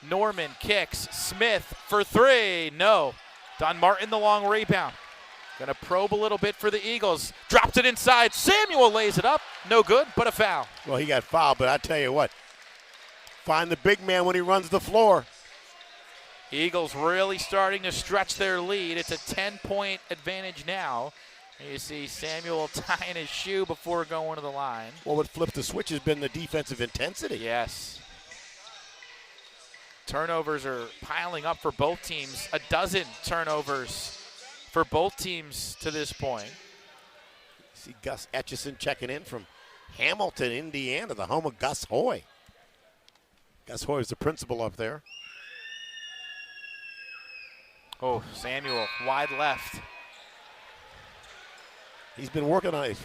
Norman kicks, Smith for 3, no. Dunmartin the long rebound. Gonna probe a little bit for the Eagles. Drops it inside, Samuel lays it up. No good, but a foul. Well, he got fouled, but I tell you what, find the big man when he runs the floor. Eagles really starting to stretch their lead. It's a 10-point advantage now. You see Samuel tying his shoe before going to the line. Well, what flipped the switch has been the defensive intensity. Yes. Turnovers are piling up for both teams. A dozen turnovers for both teams to this point. See Gus Etchison checking in from Hamilton, Indiana, the home of Gus Hoy. Gus Hoy is the principal up there. Oh, Samuel, wide left. He's been working on it.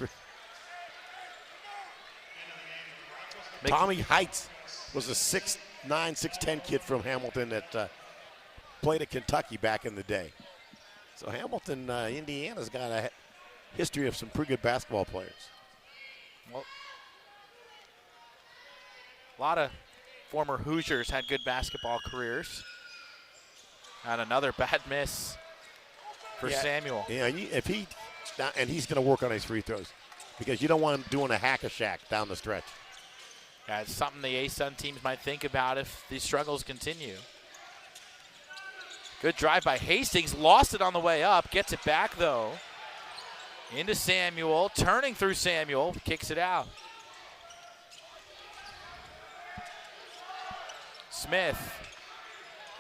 Tommy Heights was a 6'9", 6'10" kid from Hamilton that played at Kentucky back in the day. So Hamilton, Indiana's got a history of some pretty good basketball players. Well, a lot of former Hoosiers had good basketball careers. And another bad miss for Samuel. Yeah, and he's going to work on his free throws because you don't want him doing a hack-a-shack down the stretch. Yeah, it's something the A-Sun teams might think about if these struggles continue. Good drive by Hastings, lost it on the way up, gets it back though. Into Samuel, turning through Samuel, kicks it out. Smith,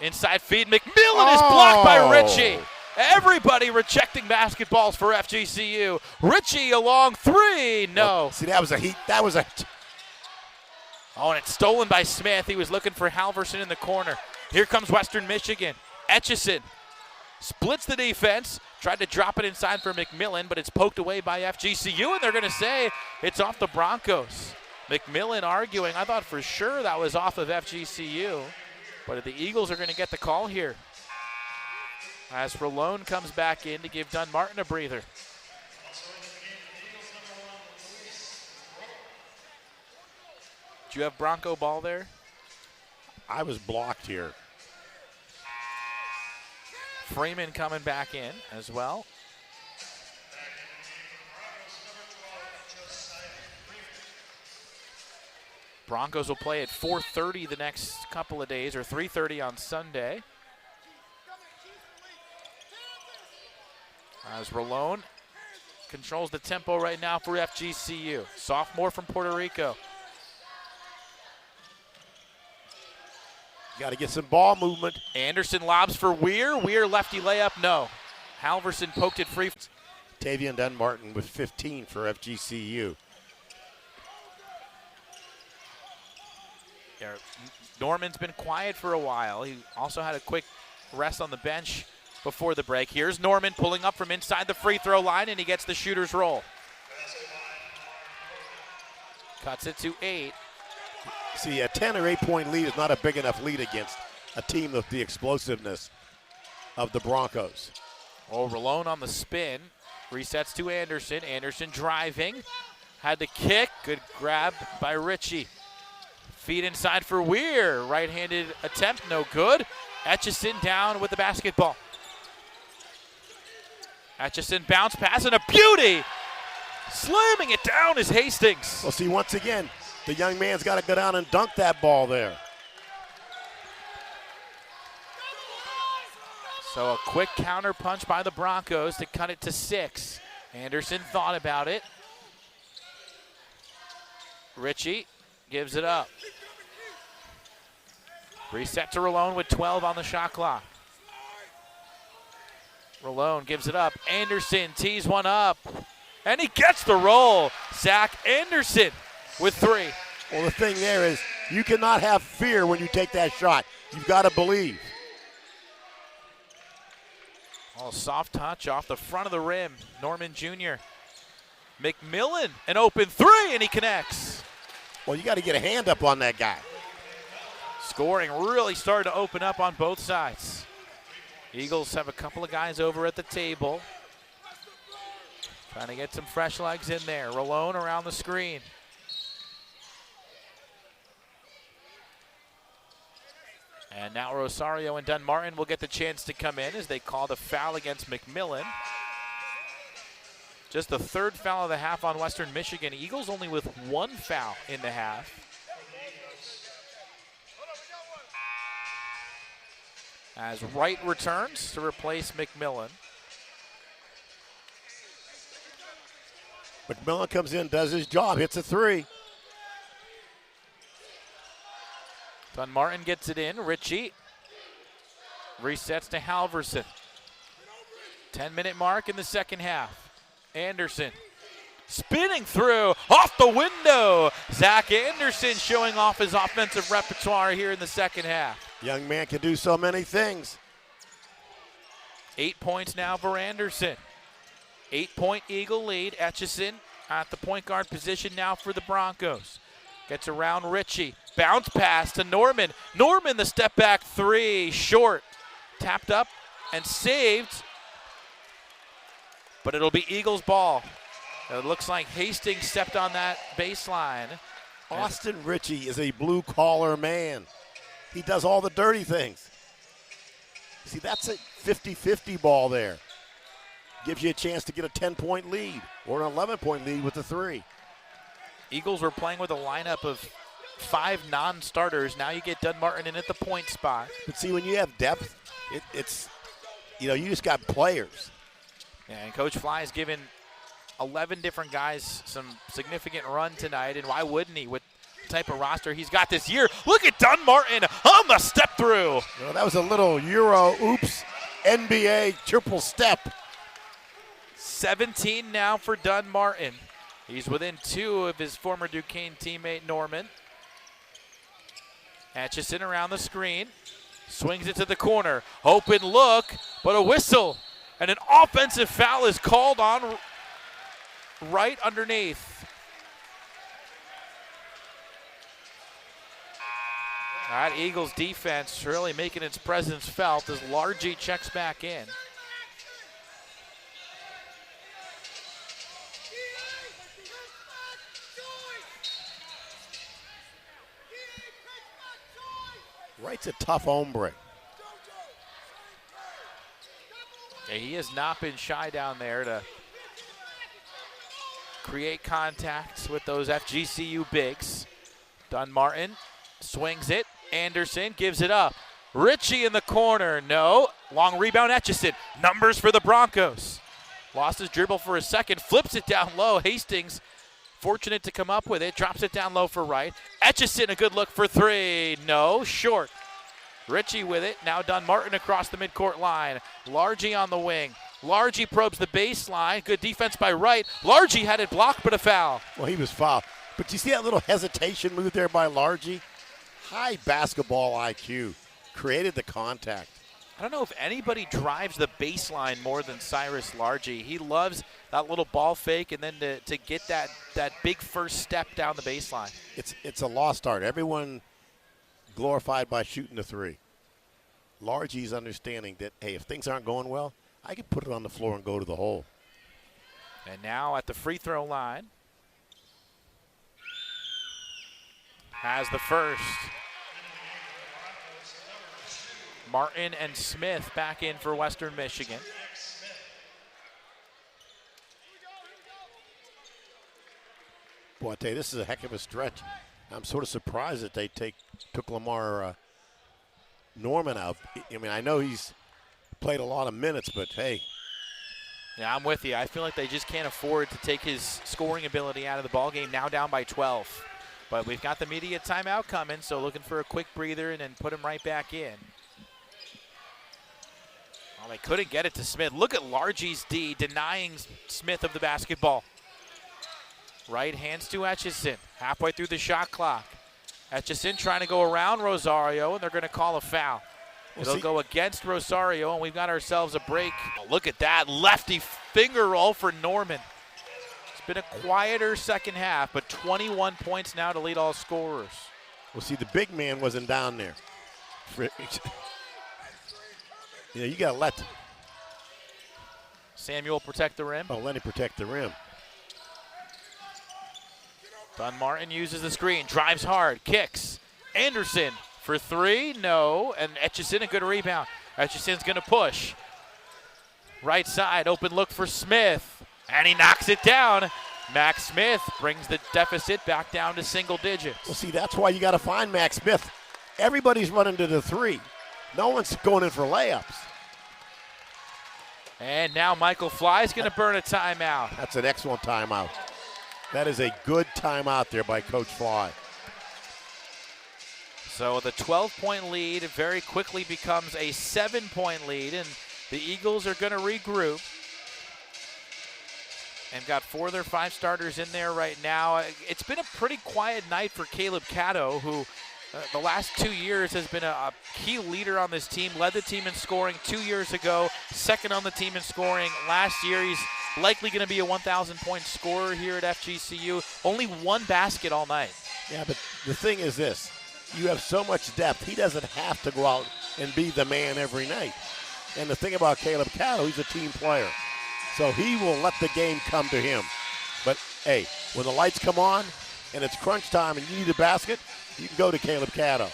inside feed, McMillan is blocked by Ritchie. Everybody rejecting basketballs for FGCU. Ritchie along three, no. See, that was a heat, that was a... Oh, and it's stolen by Smith. He was looking for Halverson in the corner. Here comes Western Michigan. Etchison splits the defense, tried to drop it inside for McMillan, but it's poked away by FGCU, and they're going to say it's off the Broncos. McMillan arguing, I thought for sure that was off of FGCU, but the Eagles are going to get the call here. As Rolone comes back in to give Dunmartin a breather. Do you have Bronco ball there? I was blocked here. Freeman coming back in as well. Broncos will play at 4:30 the next couple of days, or 3:30 on Sunday. As Rolone controls the tempo right now for FGCU. Sophomore from Puerto Rico. Got to get some ball movement. Anderson lobs for Weir. Weir lefty layup, no. Halverson poked it free. Tavian Dunmartin with 15 for FGCU. Yeah, Norman's been quiet for a while. He also had a quick rest on the bench before the break. Here's Norman pulling up from inside the free throw line, and he gets the shooter's roll. Cuts it to 8. See, a 10 or 8-point lead is not a big enough lead against a team of the explosiveness of the Broncos. Oh, Rolone on the spin. Resets to Anderson. Anderson driving. Had to kick. Good grab by Ritchie. Feed inside for Weir. Right-handed attempt, no good. Etchison down with the basketball. Etchison bounce pass and a beauty. Slamming it down is Hastings. Well, see, once again, the young man's got to go down and dunk that ball there. So a quick counter punch by the Broncos to cut it to 6. Anderson thought about it. Ritchie gives it up. Reset to Rolone with 12 on the shot clock. Rolone gives it up. Anderson tees one up. And he gets the roll. Zach Anderson with 3. Well, the thing there is you cannot have fear when you take that shot. You've got to believe. Oh, soft touch off the front of the rim. Norman Jr. McMillan, an open 3, and he connects. Well, you got to get a hand up on that guy. Scoring really started to open up on both sides. Eagles have a couple of guys over at the table. Trying to get some fresh legs in there. Rolone around the screen. And now Rosario and Dunmartin will get the chance to come in as they call the foul against McMillan. Just the 3rd foul of the half on Western Michigan. Eagles only with 1 foul in the half. As Wright returns to replace McMillan. McMillan comes in, does his job, hits a 3. Dunmartin gets it in. Ritchie resets to Halverson. 10-minute mark in the second half. Anderson spinning through, off the window. Zach Anderson showing off his offensive repertoire here in the second half. Young man can do so many things. 8 points now for Anderson. 8-point Eagle lead. Etchison at the point guard position now for the Broncos. Gets around Ritchie. Bounce pass to Norman. Norman, the step back three, short. Tapped up and saved. But it'll be Eagles ball. It looks like Hastings stepped on that baseline. Austin Ritchie is a blue-collar man. He does all the dirty things. See, that's a 50-50 ball there. Gives you a chance to get a 10-point lead or an 11-point lead with the three. Eagles were playing with a lineup of 5 non-starters. Now you get Dunmartin in at the point spot. But see, when you have depth, it's, you just got players. Yeah, and Coach Fly has given 11 different guys some significant run tonight, and why wouldn't he with the type of roster he's got this year? Look at Dunmartin on the step through. That was a little Euro, oops, NBA triple step. 17 now for Dunmartin. He's within 2 of his former Duquesne teammate Norman. Atchison around the screen. Swings it to the corner. Open look, but a whistle. And an offensive foul is called on right underneath. That Eagles defense really making its presence felt as Largy checks back in. Wright's a tough hombre. Yeah, he has not been shy down there to create contacts with those FGCU bigs. Dunmartin swings it. Anderson gives it up. Ritchie in the corner. No. Long rebound, Etchison. Numbers for the Broncos. Lost his dribble for a second. Flips it down low. Hastings fortunate to come up with it. Drops it down low for Wright. Etchison, a good look for three. No. Short. Ritchie with it. Now Dunmartin across the midcourt line. Largy on the wing. Largy probes the baseline. Good defense by Wright. Largy had it blocked, but a foul. Well, he was fouled. But you see that little hesitation move there by Largy? High basketball IQ. Created the contact. I don't know if anybody drives the baseline more than Cyrus Largy. He loves that little ball fake and then to get that big first step down the baseline. It's a lost art. Everyone glorified by shooting the three. Largy's understanding that, hey, if things aren't going well, I can put it on the floor and go to the hole. And now at the free throw line, has the first. Martin and Smith back in for Western Michigan. Boy, I tell you, this is a heck of a stretch. I'm sort of surprised that they took Lamar Norman out. I mean, I know he's played a lot of minutes, but hey. Yeah, I'm with you. I feel like they just can't afford to take his scoring ability out of the ballgame, now down by 12. But we've got the media timeout coming, so looking for a quick breather and then put him right back in. Oh, they couldn't get it to Smith. Look at Largy's D denying Smith of the basketball. Right hands to Etchison, halfway through the shot clock. Etchison trying to go around Rosario, and they're going to call a foul. It'll go against Rosario, and we've got ourselves a break. Oh, look at that lefty finger roll for Norman. It's been a quieter second half, but 21 points now to lead all scorers. Well, see, the big man wasn't down there. You got to let Samuel protect the rim. Oh, let him protect the rim. Dunmartin uses the screen, drives hard, kicks. Anderson for three, no, and Etchison a good rebound. Etchison's going to push. Right side, open look for Smith, and he knocks it down. Max Smith brings the deficit back down to single digits. Well, see, that's why you got to find Max Smith. Everybody's running to the three. No one's going in for layups. And now Michael Fly is going to burn a timeout. That's an excellent timeout. That is a good timeout there by Coach Fly. So the 12-point lead very quickly becomes a 7-point lead, and the Eagles are going to regroup. And got 4 of their 5 starters in there right now. It's been a pretty quiet night for Caleb Catto, who the last 2 years has been a key leader on this team. Led the team in scoring 2 years ago, second on the team in scoring. Last year, he's likely going to be a 1,000-point scorer here at FGCU. Only 1 basket all night. Yeah, but the thing is this. You have so much depth, he doesn't have to go out and be the man every night. And the thing about Caleb Catto, he's a team player. So he will let the game come to him. But, hey, when the lights come on and it's crunch time and you need a basket, you can go to Caleb Catto.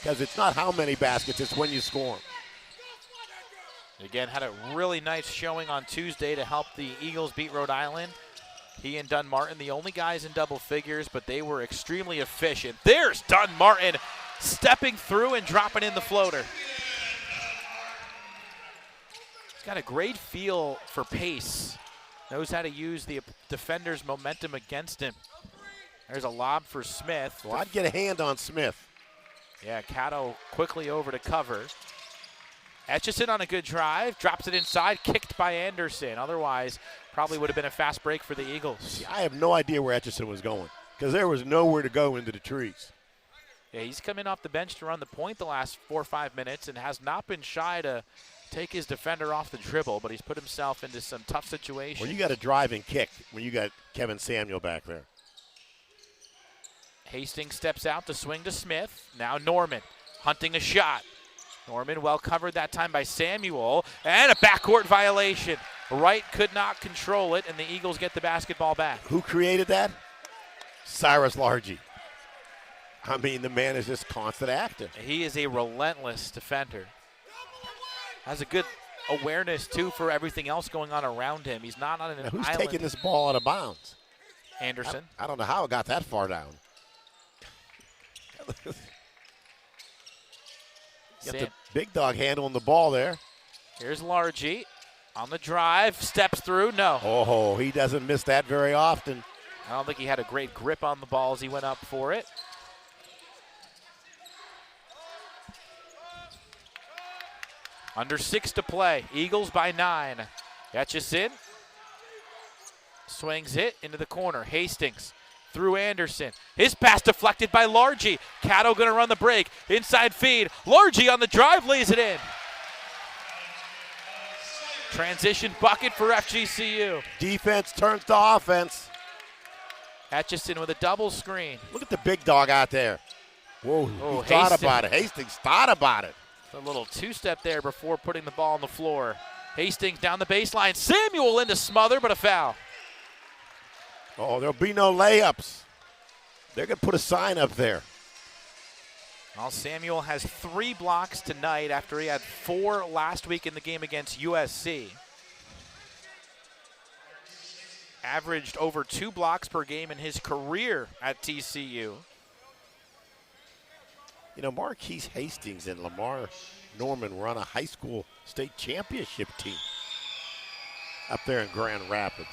Because it's not how many baskets, it's when you score them. Again, had a really nice showing on Tuesday to help the Eagles beat Rhode Island. He and Dunmartin, the only guys in double figures, but they were extremely efficient. There's Dunmartin stepping through and dropping in the floater. He's got a great feel for pace. Knows how to use the defender's momentum against him. There's a lob for Smith. Well, I'd get a hand on Smith. Yeah, Catto quickly over to cover. Etchison on a good drive, drops it inside, kicked by Anderson. Otherwise, probably would have been a fast break for the Eagles. See, I have no idea where Etchison was going because there was nowhere to go into the trees. Yeah, he's come in off the bench to run the point the last 4 or 5 minutes and has not been shy to take his defender off the dribble, but he's put himself into some tough situations. Well, you got to drive and kick when you got Kevin Samuel back there. Hastings steps out to swing to Smith. Now Norman hunting a shot. Norman well covered that time by Samuel, and a backcourt violation. Wright could not control it, and the Eagles get the basketball back. Who created that? Cyrus Largy. I mean, the man is just constant active. He is a relentless defender. Has a good awareness, too, for everything else going on around him. He's not on an island. Who's taking this ball out of bounds? Anderson. I don't know how it got that far down. Got the big dog handling the ball there. Here's Largy on the drive, steps through, no. Oh, he doesn't miss that very often. I don't think he had a great grip on the ball as he went up for it. Under 6 to play, Eagles by 9. Etchison swings it into the corner. Hastings through Anderson. His pass deflected by Largy. Catto gonna run the break. Inside feed. Largy on the drive, lays it in. Transition bucket for FGCU. Defense turns to offense. Etchison with a double screen. Look at the big dog out there. Whoa, he thought about it. Hastings thought about it. A little two-step there before putting the ball on the floor. Hastings down the baseline. Samuel into smother, but a foul. Oh, there'll be no layups. They're going to put a sign up there. Well, Samuel has 3 blocks tonight after he had 4 last week in the game against USC. Averaged over 2 blocks per game in his career at TCU. You know, Marquise Hastings and Lamar Norman were on a high school state championship team up there in Grand Rapids.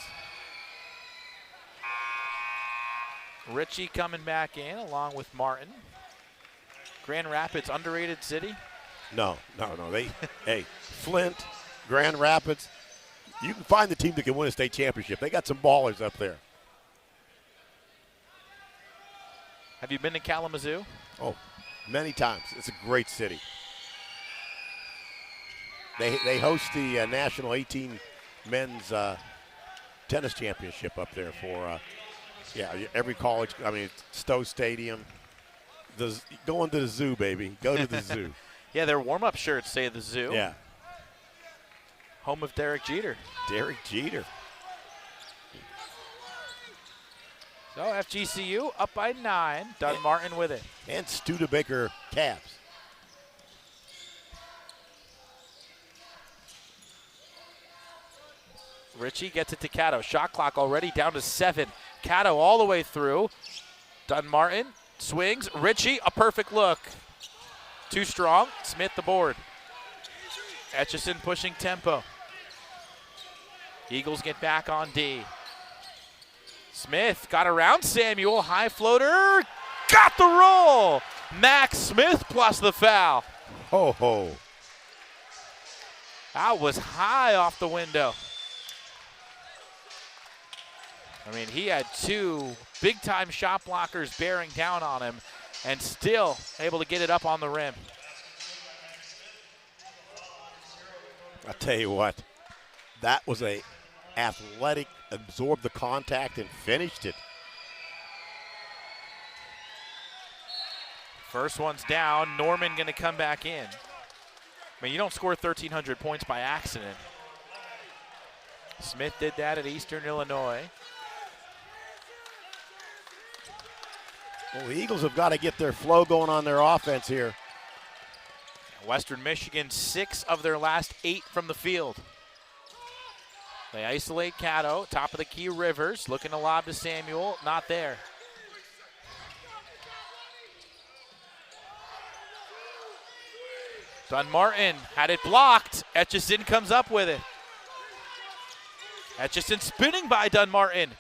Ritchie coming back in along with Martin. Grand Rapids, underrated city? No. Hey, Flint, Grand Rapids, you can find the team that can win a state championship. They got some ballers up there. Have you been to Kalamazoo? Oh, many times. It's a great city. They host the National 18 Men's Tennis Championship up there for every college. I mean, Stowe Stadium. Going to the zoo, baby. Go to the zoo. Yeah, their warm-up shirts say the zoo. Yeah. Home of Derek Jeter. Derek Jeter. So FGCU up by 9. Dunmartin with it. And Studebaker Cavs. Ritchie gets it to Catto. Shot clock already down to 7. Catto all the way through. Dunmartin swings. Ritchie, a perfect look. Too strong. Smith the board. Etchison pushing tempo. Eagles get back on D. Smith got around Samuel. High floater. got the roll. Max Smith plus the foul. Ho, ho. That was high off the window. I mean, he had two big-time shot blockers bearing down on him and still able to get it up on the rim. I'll tell you what, that was a athletic, absorbed the contact and finished it. First one's down. Norman going to come back in. I mean, you don't score 1,300 points by accident. Smith did that at Eastern Illinois. Well, the Eagles have got to get their flow going on their offense here. Western Michigan, 6 of their last 8 from the field. They isolate Caddo, top of the key Rivers, looking to lob to Samuel, not there. Dunmartin had it blocked. Etchison comes up with it. Etchison spinning by Dunmartin.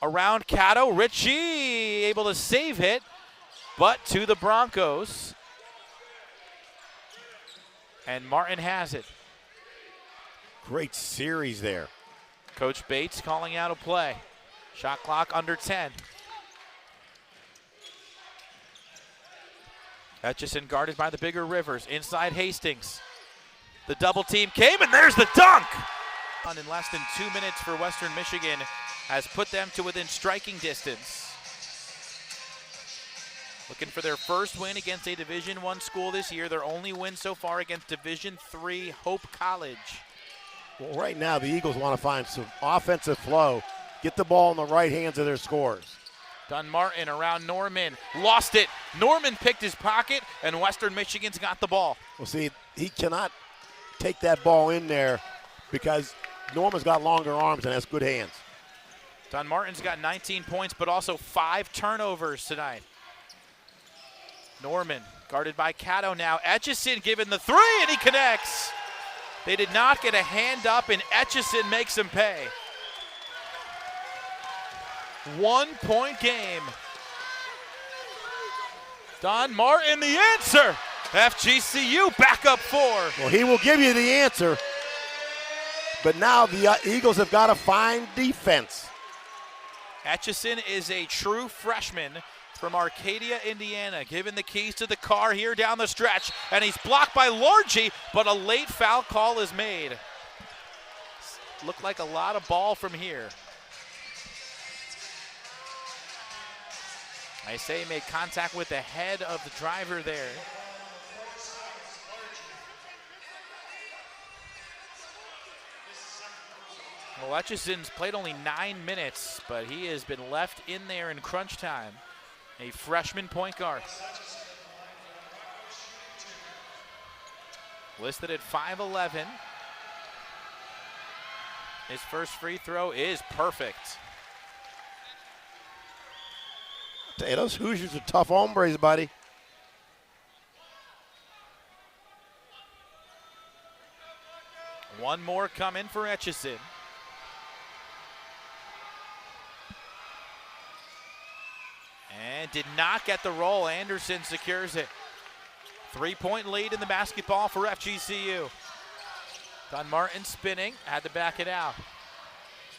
Around Caddo, Ritchie able to save it, but to the Broncos. And Martin has it. Great series there. Coach Bates calling out a play. Shot clock under 10. Etchison guarded by the bigger Rivers. Inside Hastings. The double team came, and there's the dunk! In less than 2 minutes for Western Michigan has put them to within striking distance. Looking for their first win against a Division I school this year. Their only win so far against Division III Hope College. Well, right now the Eagles want to find some offensive flow, get the ball in the right hands of their scorers. Dunmartin around Norman, lost it. Norman picked his pocket, and Western Michigan's got the ball. Well, see, he cannot take that ball in there because Norman's got longer arms and has good hands. Dunmartin's got 19 points, but also 5 turnovers tonight. Norman guarded by Caddo now. Etchison given the three, and he connects. They did not get a hand up, and Etchison makes him pay. 1 point game. Dunmartin the answer. FGCU back up 4. Well, he will give you the answer, but now the Eagles have got to find defense. Etchison is a true freshman from Arcadia, Indiana, given the keys to the car here down the stretch, and he's blocked by Largy, but a late foul call is made. Looked like a lot of ball from here. I say he made contact with the head of the driver there. Well, Etchison's played only 9 minutes, but he has been left in there in crunch time. A freshman point guard. Listed at 5'11". His first free throw is perfect. Hey, those Hoosiers are tough hombres, buddy. One more coming for Etchison. And did not get the roll. Anderson secures it. 3-point lead in the basketball for FGCU. Dunmartin spinning, had to back it out.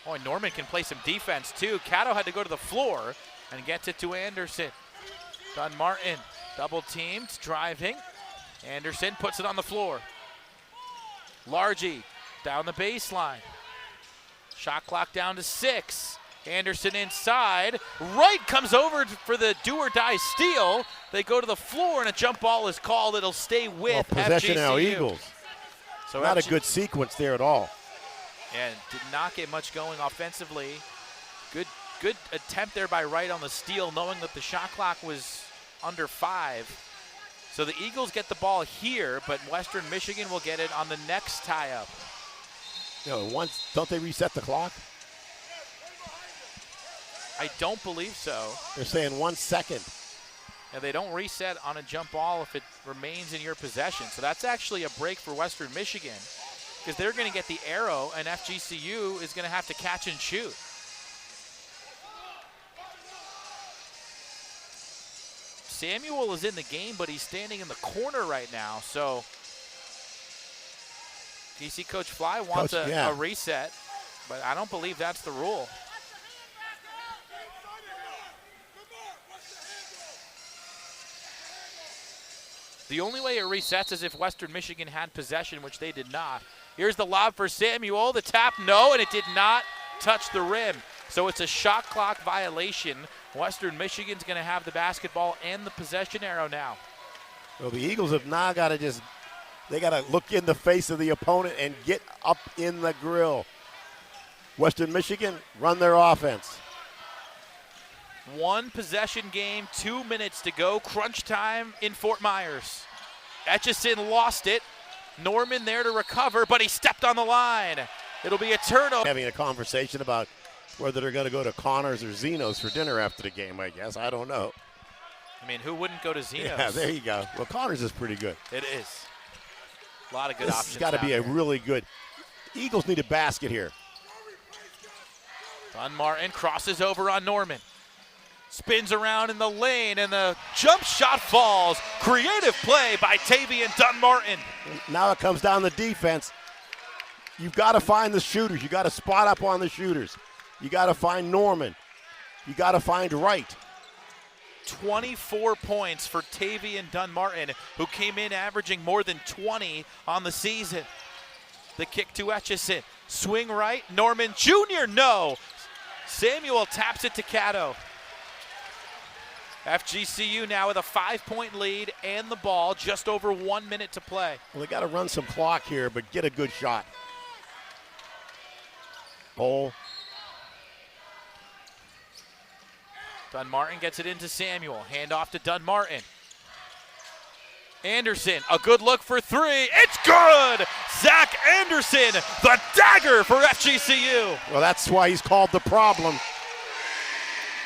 Boy, Norman can play some defense too. Caddo had to go to the floor and gets it to Anderson. Dunmartin double teamed, driving. Anderson puts it on the floor. Largy down the baseline. Shot clock down to 6. Anderson inside. Wright comes over for the do-or-die steal. They go to the floor and a jump ball is called. It'll stay with possession FGCU. now Eagles. So not a good sequence there at all. And did not get much going offensively. Good attempt there by Wright on the steal, knowing that the shot clock was under 5. So the Eagles get the ball here, but Western Michigan will get it on the next tie-up. You know, don't they reset the clock? I don't believe so. They're saying 1 second. And they don't reset on a jump ball if it remains in your possession. So that's actually a break for Western Michigan, because they're going to get the arrow, and FGCU is going to have to catch and shoot. Samuel is in the game, but he's standing in the corner right now. So DC Coach Fly wants a reset, but I don't believe that's the rule. The only way it resets is if Western Michigan had possession, which they did not. Here's the lob for Samuel. The tap, no, and it did not touch the rim. So it's a shot clock violation. Western Michigan's going to have the basketball and the possession arrow now. Well, the Eagles have now got to they got to look in the face of the opponent and get up in the grill. Western Michigan, run their offense. One possession game, 2 minutes to go. Crunch time in Fort Myers. Etchison lost it. Norman there to recover, but he stepped on the line. It'll be a turnover. Having a conversation about whether they're going to go to Connors or Zeno's for dinner after the game, I guess. I don't know. I mean, who wouldn't go to Zeno's? Yeah, there you go. Well, Connors is pretty good. It is. A lot of good options. It's got to be a really good. Eagles need a basket here. Dunmartin crosses over on Norman. Spins around in the lane, and the jump shot falls. Creative play by Tavian Dunmartin. Now it comes down to defense. You've got to find the shooters. You got to spot up on the shooters. You got to find Norman. You got to find Wright. 24 points for Tavian Dunmartin, who came in averaging more than 20 on the season. The kick to Etchison. Swing right. Norman Jr. No. Samuel taps it to Cato. FGCU now with a 5-point lead and the ball, just over 1 minute to play. Well, they got to run some clock here, but get a good shot. Hole. Dunmartin gets it into Samuel. Hand off to Dunmartin. Anderson, a good look for three. It's good! Zach Anderson, the dagger for FGCU. Well, that's why he's called the problem.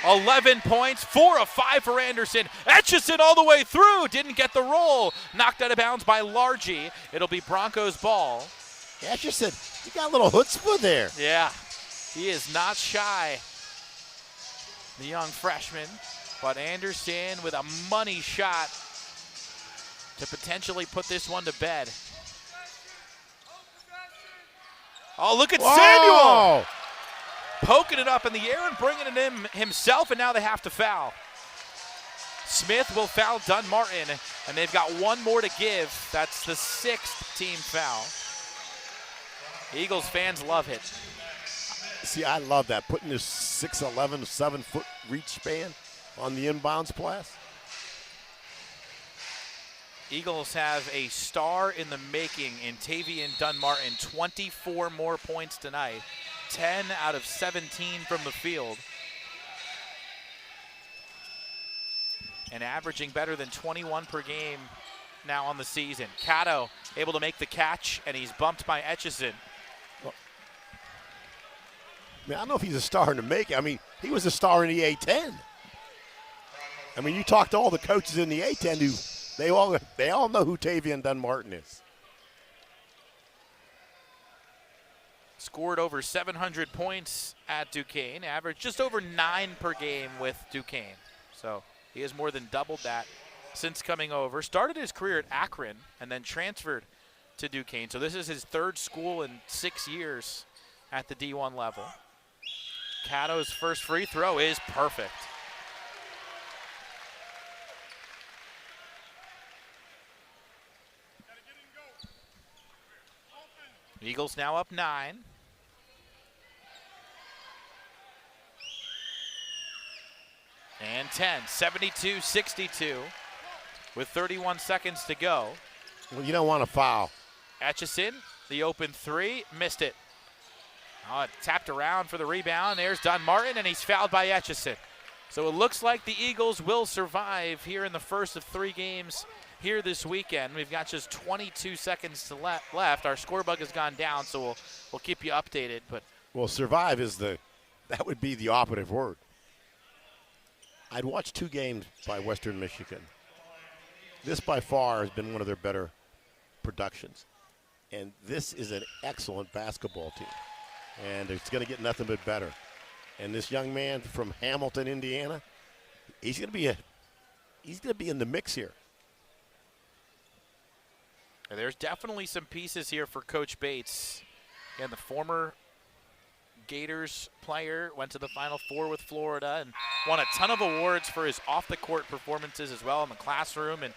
11 points, 4 of 5 for Anderson. Etchison all the way through, didn't get the roll. Knocked out of bounds by Largy. It'll be Broncos ball. Etchison, you got a little chutzpah there. Yeah, he is not shy, the young freshman. But Anderson with a money shot to potentially put this one to bed. Oh, look at Samuel! Poking it up in the air and bringing it in himself, and now they have to foul. Smith will foul Dunmartin, and they've got one more to give. That's the 6th team foul. Eagles fans love it. See, I love that, putting this 6'11", 7-foot reach span on the inbounds pass. Eagles have a star in the making in Tavian Dunmartin. 24 more points tonight. 10 out of 17 from the field. And averaging better than 21 per game now on the season. Cato able to make the catch, and he's bumped by Etchison. Well, I don't know if he's a star in the making. I mean, he was a star in the A-10. I mean, you talk to all the coaches in the A-10 who they all know who Tavian Dunmartin is. Scored over 700 points at Duquesne, averaged just over 9 per game with Duquesne. So he has more than doubled that since coming over. Started his career at Akron and then transferred to Duquesne. So this is his 3rd school in 6 years at the D1 level. Cato's first free throw is perfect. Eagles now up 9. And 10, 72-62 with 31 seconds to go. Well, you don't want to foul. Etchison, the open 3, missed it. Oh, it tapped around for the rebound. There's Dunmartin, and he's fouled by Etchison. So it looks like the Eagles will survive here in the first of 3 games here this weekend. We've got just 22 seconds to left. Our score bug has gone down, so we'll keep you updated. But well, survive is that would be the operative word. I'd watched 2 games by Western Michigan. This by far has been one of their better productions. And this is an excellent basketball team. And it's going to get nothing but better. And this young man from Hamilton, Indiana, he's going to be he's going to be in the mix here. There's definitely some pieces here for Coach Bates. Again, the former Gators player went to the Final Four with Florida and won a ton of awards for his off-the-court performances as well in the classroom, and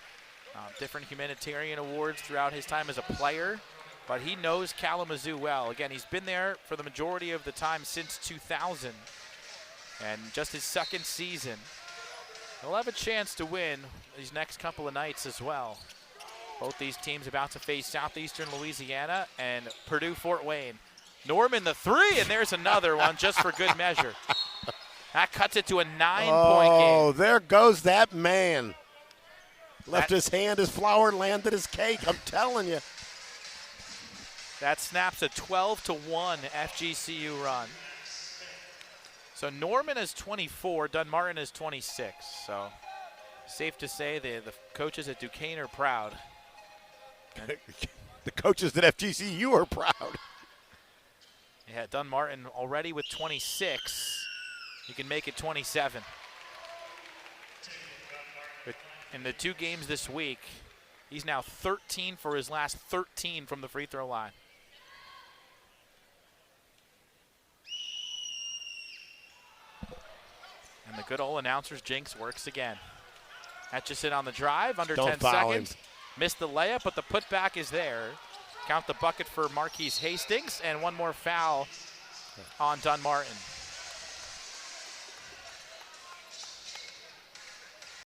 different humanitarian awards throughout his time as a player. But he knows Kalamazoo well. Again, he's been there for the majority of the time since 2000, and just his second season. He'll have a chance to win these next couple of nights as well. Both these teams about to face Southeastern Louisiana and Purdue-Fort Wayne. Norman the three, and there's another one just for good measure. That cuts it to a 9-point game. Oh, there goes that man. Left his hand as flour and landed his cake, I'm telling you. That snaps a 12-1 FGCU run. So Norman is 24, Dunmartin is 26. So safe to say the coaches at Duquesne are proud. The coaches at FGCU are proud. Yeah, Dunmartin already with 26. He can make it 27. But in the 2 games this week, he's now 13 for his last 13 from the free throw line. And the good old announcer's jinx works again. Etchison on the drive, under 10 seconds. Missed the layup, but the putback is there. Count the bucket for Marquise Hastings, and one more foul on Dunmartin.